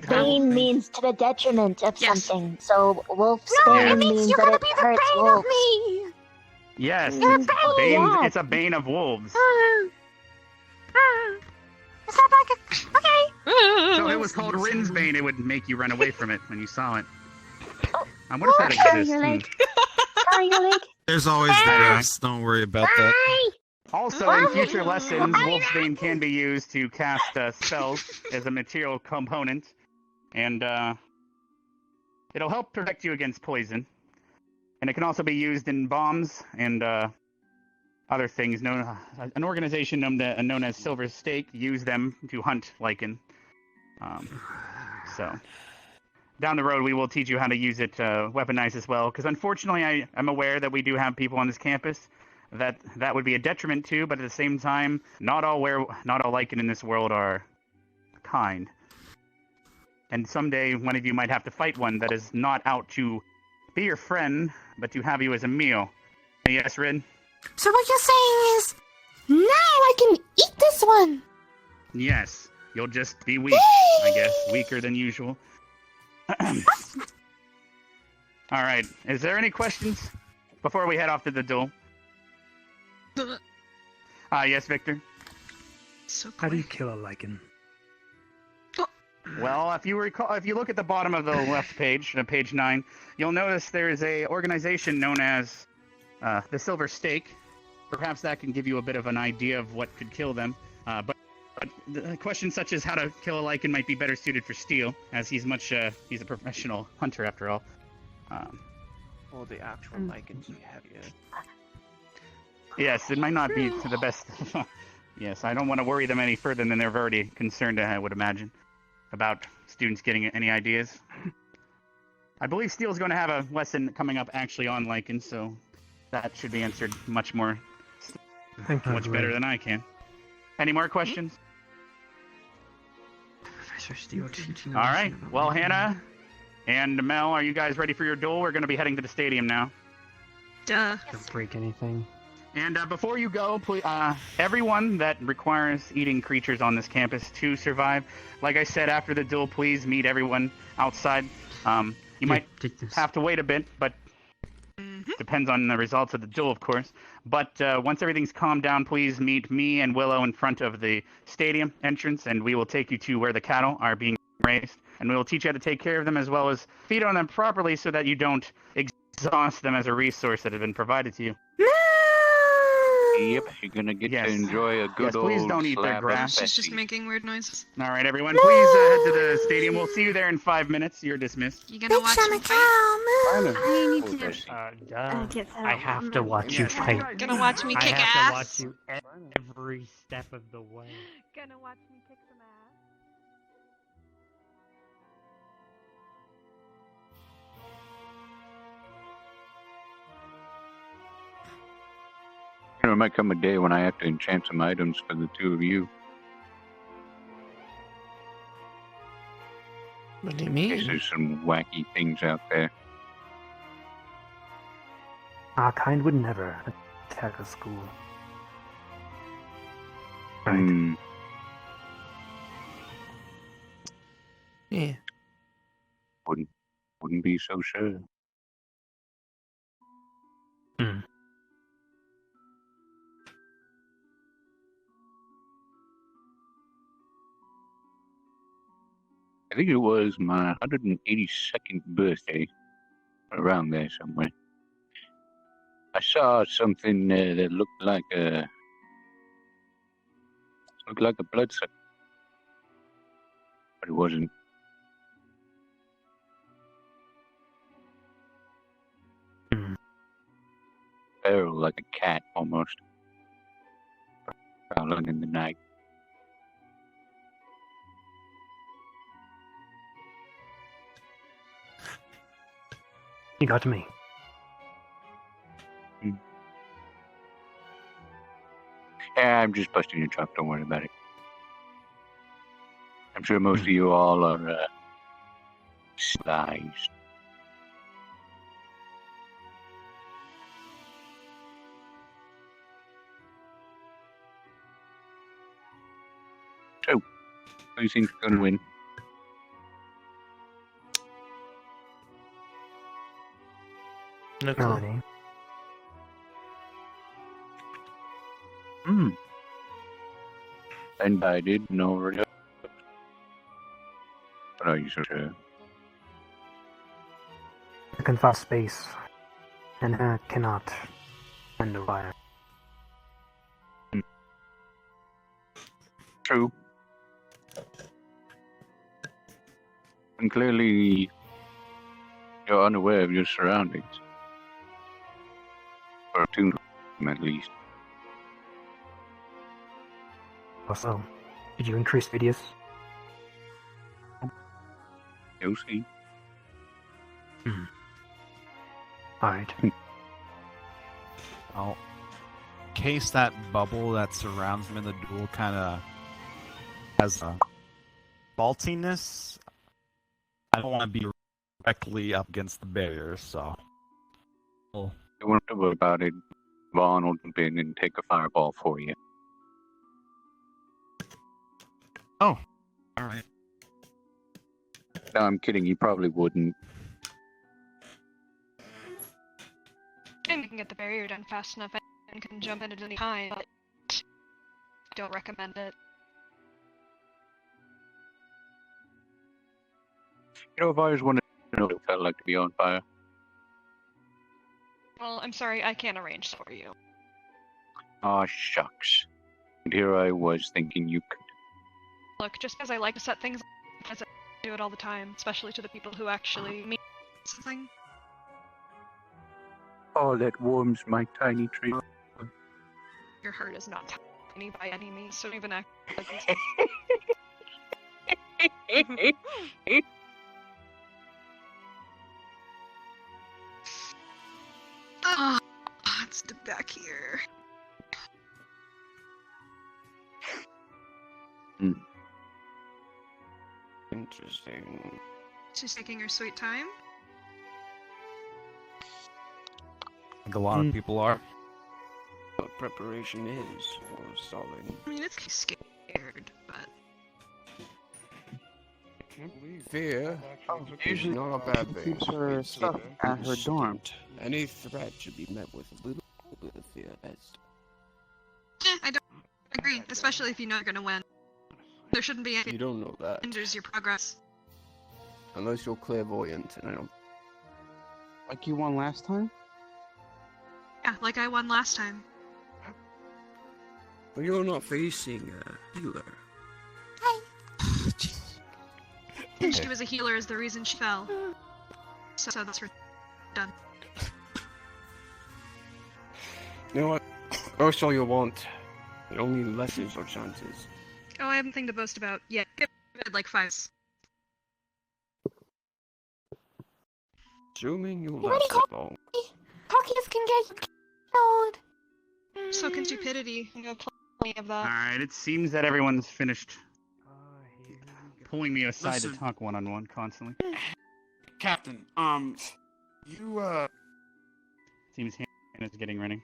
Bane means to the detriment of something, so Wolfsbane means that it hurts wolves. Yes, You're it's a bane, yeah. It's a bane of wolves. Is that like a... Okay. So if it was called Rin's bane, it would make you run away from it when you saw it. I wonder if that exists. Your leg. Sorry, your leg. There's always the rest. Don't worry about that. Also, in future lessons, Wolfsbane can be used to cast spells as a material component, and it'll help protect you against poison. And it can also be used in bombs and other things. An organization known as Silver Stake use them to hunt Lycan. So, down the road, we will teach you how to use it weaponized as well, because unfortunately, I'm aware that we do have people on this campus that would be a detriment to, but at the same time, not all Lycan in this world are kind. And someday, one of you might have to fight one that is not out to be your friend, but to have you as a meal. Yes, Rin? So what you're saying is, now I can eat this one! Yes, you'll just be weak, I guess. Weaker than usual. Alright, is there any questions before we head off to the duel? Yes, Victor? So How do you kill a Lycan? Well, if you look at the bottom of the left page, page 9, you'll notice there is a organization known as the Silver Stake. Perhaps that can give you a bit of an idea of what could kill them. But the questions such as how to kill a Lycan might be better suited for Steel, as he's a professional hunter after all. Well, the actual Lycans we have yet. Yes, it might not be to the best. Yes, I don't want to worry them any further than they're already concerned, I would imagine, about students getting any ideas. I believe Steele's going to have a lesson coming up actually on Lycan, so that should be answered much better than I can. Any more questions? Professor Steele teaching All us right. about Well, making- Hannah and Mel, are you guys ready for your duel? We're going to be heading to the stadium now. Duh. Don't break anything. And before you go, please, everyone that requires eating creatures on this campus to survive, like I said, after the duel, please meet everyone outside. You might have to wait a bit, but depends on the results of the duel, of course. But once everything's calmed down, please meet me and Willow in front of the stadium entrance, and we will take you to where the cattle are being raised. And we will teach you how to take care of them as well as feed on them properly so that you don't exhaust them as a resource that has been provided to you. Yep, you're gonna get to enjoy a good old please don't eat their slab grass. of She's just making weird noises. All right, everyone, please head to the stadium. We'll see you there in 5 minutes. You're dismissed. You gonna watch me fight? I need to. I have to watch you fight. Gonna watch me kick I have to ass? watch you every step of the way. Gonna watch me kick some ass. There might come a day when I have to enchant some items for the two of you. What do you In mean? case there's some wacky things out there. Our kind would never attack a school. Hmm. Yeah. Wouldn't be so sure. I think it was my 182nd birthday, around there somewhere. I saw something that looked like a bloodsucker, but it wasn't. Feral, like a cat almost, prowling in the night. You got me. Yeah, I'm just busting your chops. Don't worry about it. I'm sure most of you all are spies. So, who do you think's going to win? No clue. Melanie. And I did no real. But are you so sure? I can find space, and cannot handle fire. True. And clearly, you're unaware of your surroundings. Or two, at least. Also, did you increase radius? You'll see. Alright. Well, in case that bubble that surrounds me in the duel kind of has a faultiness, I don't want to be directly up against the barrier, so. Don't worry about it. Vaughn will jump in and take a fireball for you. Oh, alright. No, I'm kidding. You probably wouldn't. And we can get the barrier done fast enough and can jump in at any time, but don't recommend it. You know, if I was one to know what it felt like to be on fire. Well, I'm sorry, I can't arrange for you. Aw, shucks. And here I was thinking you could. Look, just because I like to set things up, doesn't do it all the time, especially to the people who actually mean something. Oh, that warms my tiny tree. Your heart is not tiny by any means, so don't even act like this. back here. Interesting. She's taking her sweet time. I think a lot of people are. What preparation is for stalling? I mean, it's scared, but Fear Usually, is not a bad she thing. keeps her It's stuff at her dorm. Any threat should be met with a little bit of fear. I don't agree, especially if you know you're gonna win. There shouldn't be You anything don't know that. that hinders your progress. Unless you're clairvoyant, and I don't. Like you won last time? Yeah, like I won last time. But you're not facing a healer. And she was a healer is the reason she fell. So that's done. You know what? Boast all you want. It only lessens your chances. Oh, I have nothing to boast about. Yeah, give it like 5. Assuming you'll last that long. Cookies can get killed. So can stupidity. I got plenty of that. Alright, it seems that everyone's finished pulling me aside Listen. to talk one-on-one constantly. Captain, you, Seems Hannah's getting ready.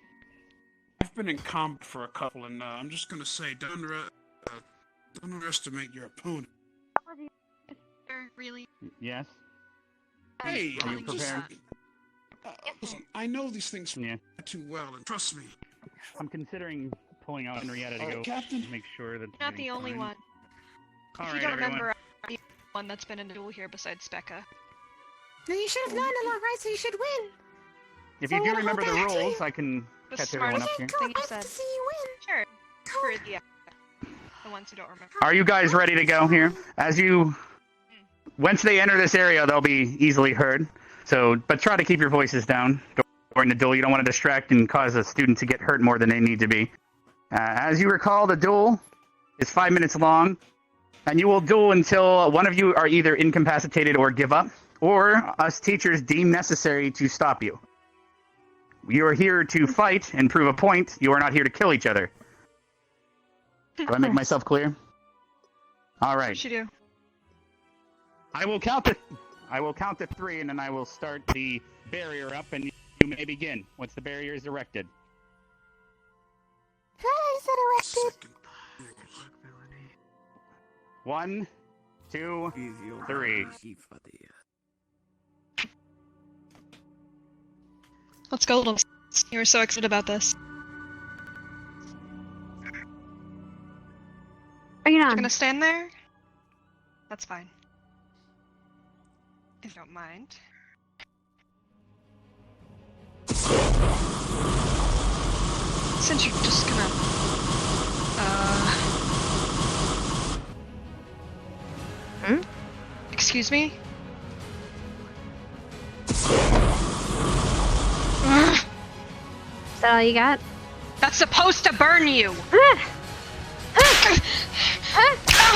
I've been in combat for a couple, and, I'm just gonna say, don't underestimate your opponent. Really? Yes? Hey, Are you prepared? Listen, I know these things Yeah. too well, and trust me. I'm considering pulling out Henrietta to go Captain? make sure that Not the only one. If you Alright, don't everyone. remember, I'm the one that's been in a duel here besides Becca. Then you should have known a lot, right? So you should win. If So you I'm do gonna remember hold the back to rules, you. I can The catch everyone up smartest here. thing you I'd said. like to see you win. Sure. For the ones who don't remember. Are you guys ready to go here? As you, once they enter this area, they'll be easily heard. So, but try to keep your voices down during the duel. You don't want to distract and cause a student to get hurt more than they need to be. As you recall, the duel is 5 minutes long, and you will duel until one of you are either incapacitated or give up, or us teachers deem necessary to stop you. You are here to fight and prove a point. You are not here to kill each other. Do I make myself clear? All right. What you do? I will count to 3, and then I will start the barrier up, and you may begin once the barrier is erected. Hi, is it erected? 1, 2, 3. Let's go, little. You were so excited about this. Bring it You're on. gonna stand there? That's fine. If you don't mind. Since you're just gonna... Excuse me? Is that all you got? That's supposed to burn you!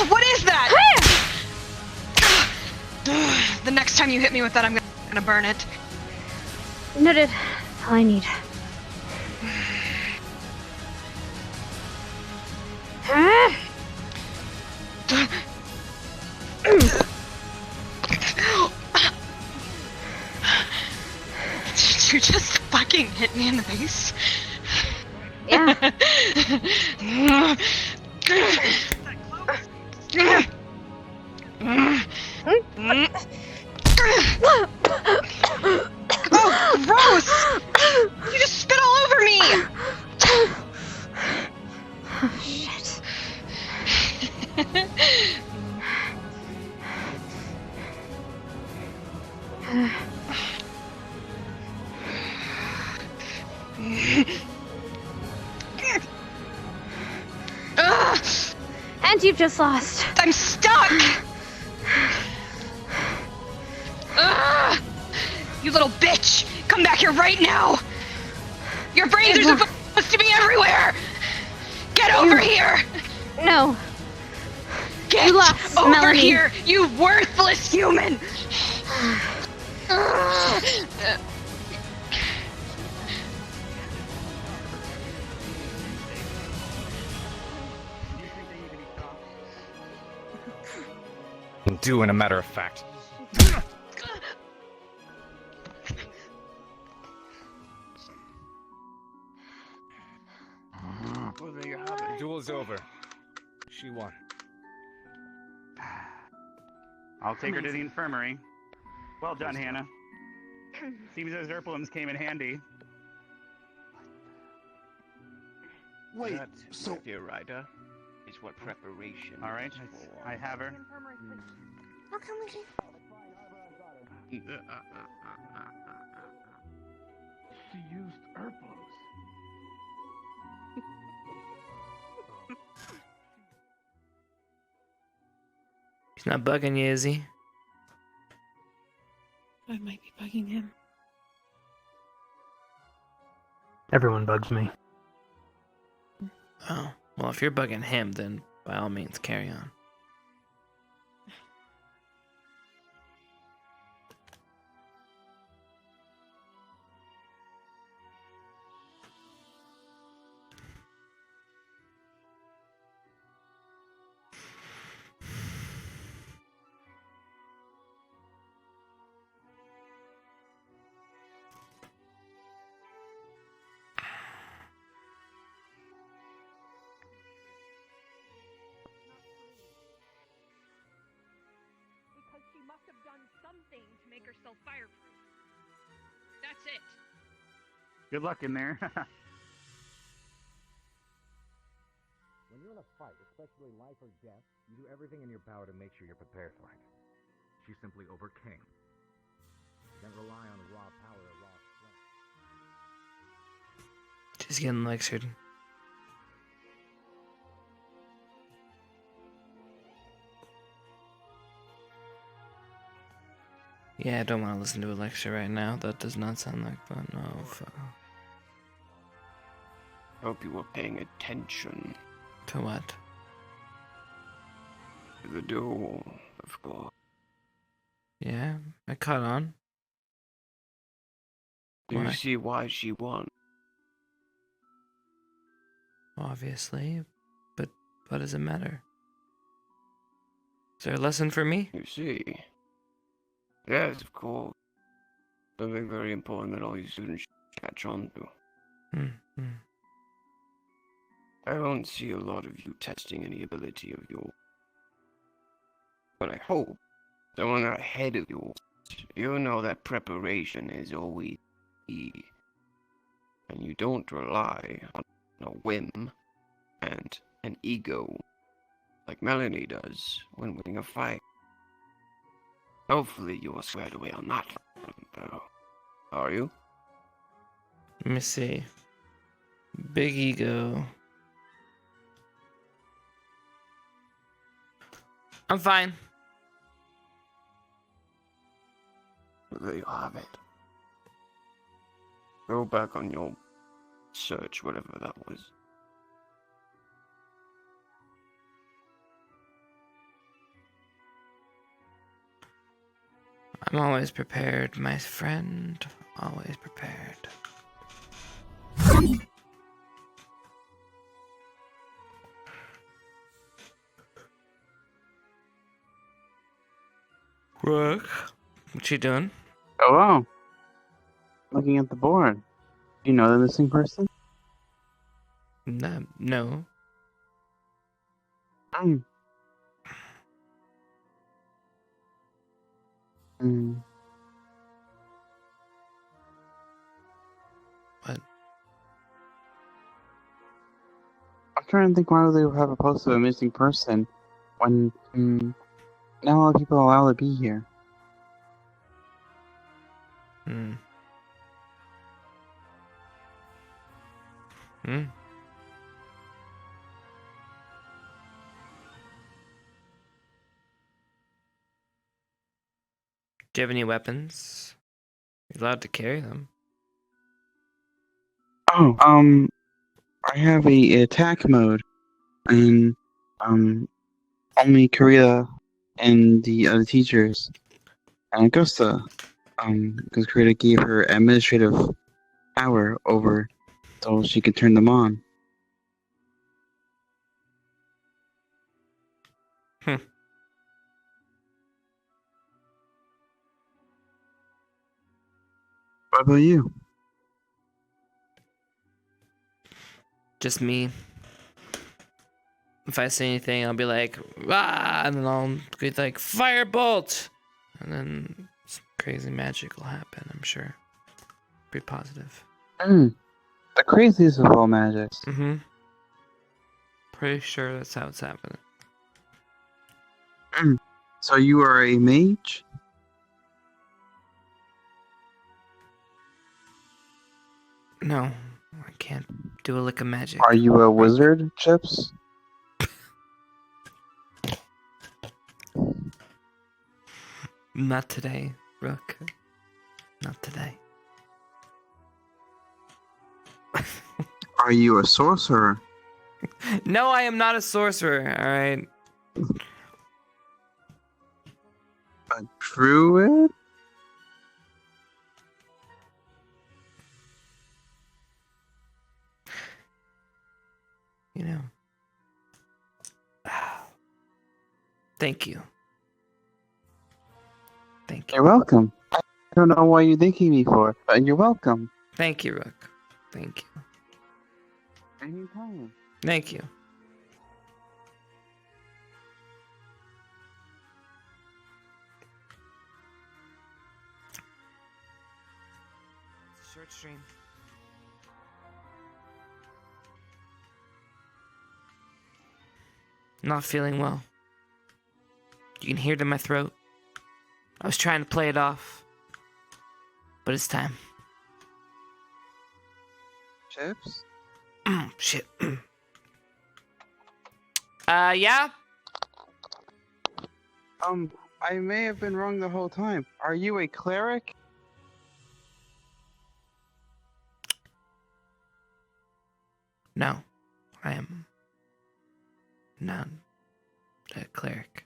What is that? The next time you hit me with that, I'm gonna burn it. Noted. That's all I need. Did you just fucking hit me in the face? Yeah. Oh, gross! You just spit all over me! Oh, shit. And you've just lost. I'm stuck! You little bitch! Come back here right now! Your brains are supposed to be everywhere! Get over here! No. Get You lost, over Melanie. here, you worthless human! do, in a matter of fact. Well, there you have it. Duel's over. She won. I'll take her to the infirmary. Well done, Hannah. Seems those Erplums came in handy. Wait, That, so dear Ryder, is what preparation All right, is for. I have her. How come we can... she used Erplos. He's not bugging you, is he? I might be bugging him. Everyone bugs me. Oh, well, if you're bugging him, then by all means, carry on. Because she must have done something to make herself fireproof. That's it. Good luck in there. When you're in a fight, especially life or death, you do everything in your power to make sure you're prepared for it. She simply overcame. Then rely on raw power or raw strength. She's getting lectured. Yeah, I don't want to listen to a lecture right now. That does not sound like fun. Oh, fuck. Hope you were paying attention. To what? To the duel, of course. Yeah, I caught on. Do you Why? see why she won? Obviously, but what does it matter? Is there a lesson for me? You see. Yes, of course. Something very important that all you students should catch on to. I don't see a lot of you testing any ability of yours. But I hope that when they're ahead of yours, you know that preparation is always key. And you don't rely on a whim and an ego like Melanie does when winning a fight. Hopefully you are squared away on that, though. Are you? Let me see. Big ego. I'm fine. Well, there you have it. Go back on your search, whatever that was. I'm always prepared, my friend. Always prepared. Rook, what you doing? Hello. Looking at the board. You know the missing person? No. Mm. What? I'm trying to think why they would have a post of a missing person when not a lot of people are allowed to be here. Do you have any weapons? You're allowed to carry them. Oh, I have a attack mode, and only Korea and the other teachers and Augusta, because Korea gave her administrative power over, so she could turn them on. What about you? Just me. If I see anything, I'll be like, ah, and then I'll be like, firebolt! And then some crazy magic will happen, I'm sure. Pretty positive. The craziest of all magics. Mm-hmm. Pretty sure that's how it's happening. So you are a mage? No, I can't do a lick of magic. Are you a wizard, Chipz? Not today, Rook. Not today. Are you a sorcerer? No, I am not a sorcerer, alright? A druid? You know. Thank you. Thank you. You're welcome. I don't know why you're thanking me for, but you're welcome. Thank you, Rook. Thank you. Anytime. Thank you. It's a short stream. Not feeling well. You can hear it in my throat. I was trying to play it off, but it's time. Chipz? Shit. Yeah? I may have been wrong the whole time. Are you a cleric? No, I am not a cleric.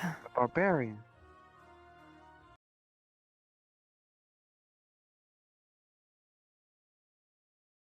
A barbarian.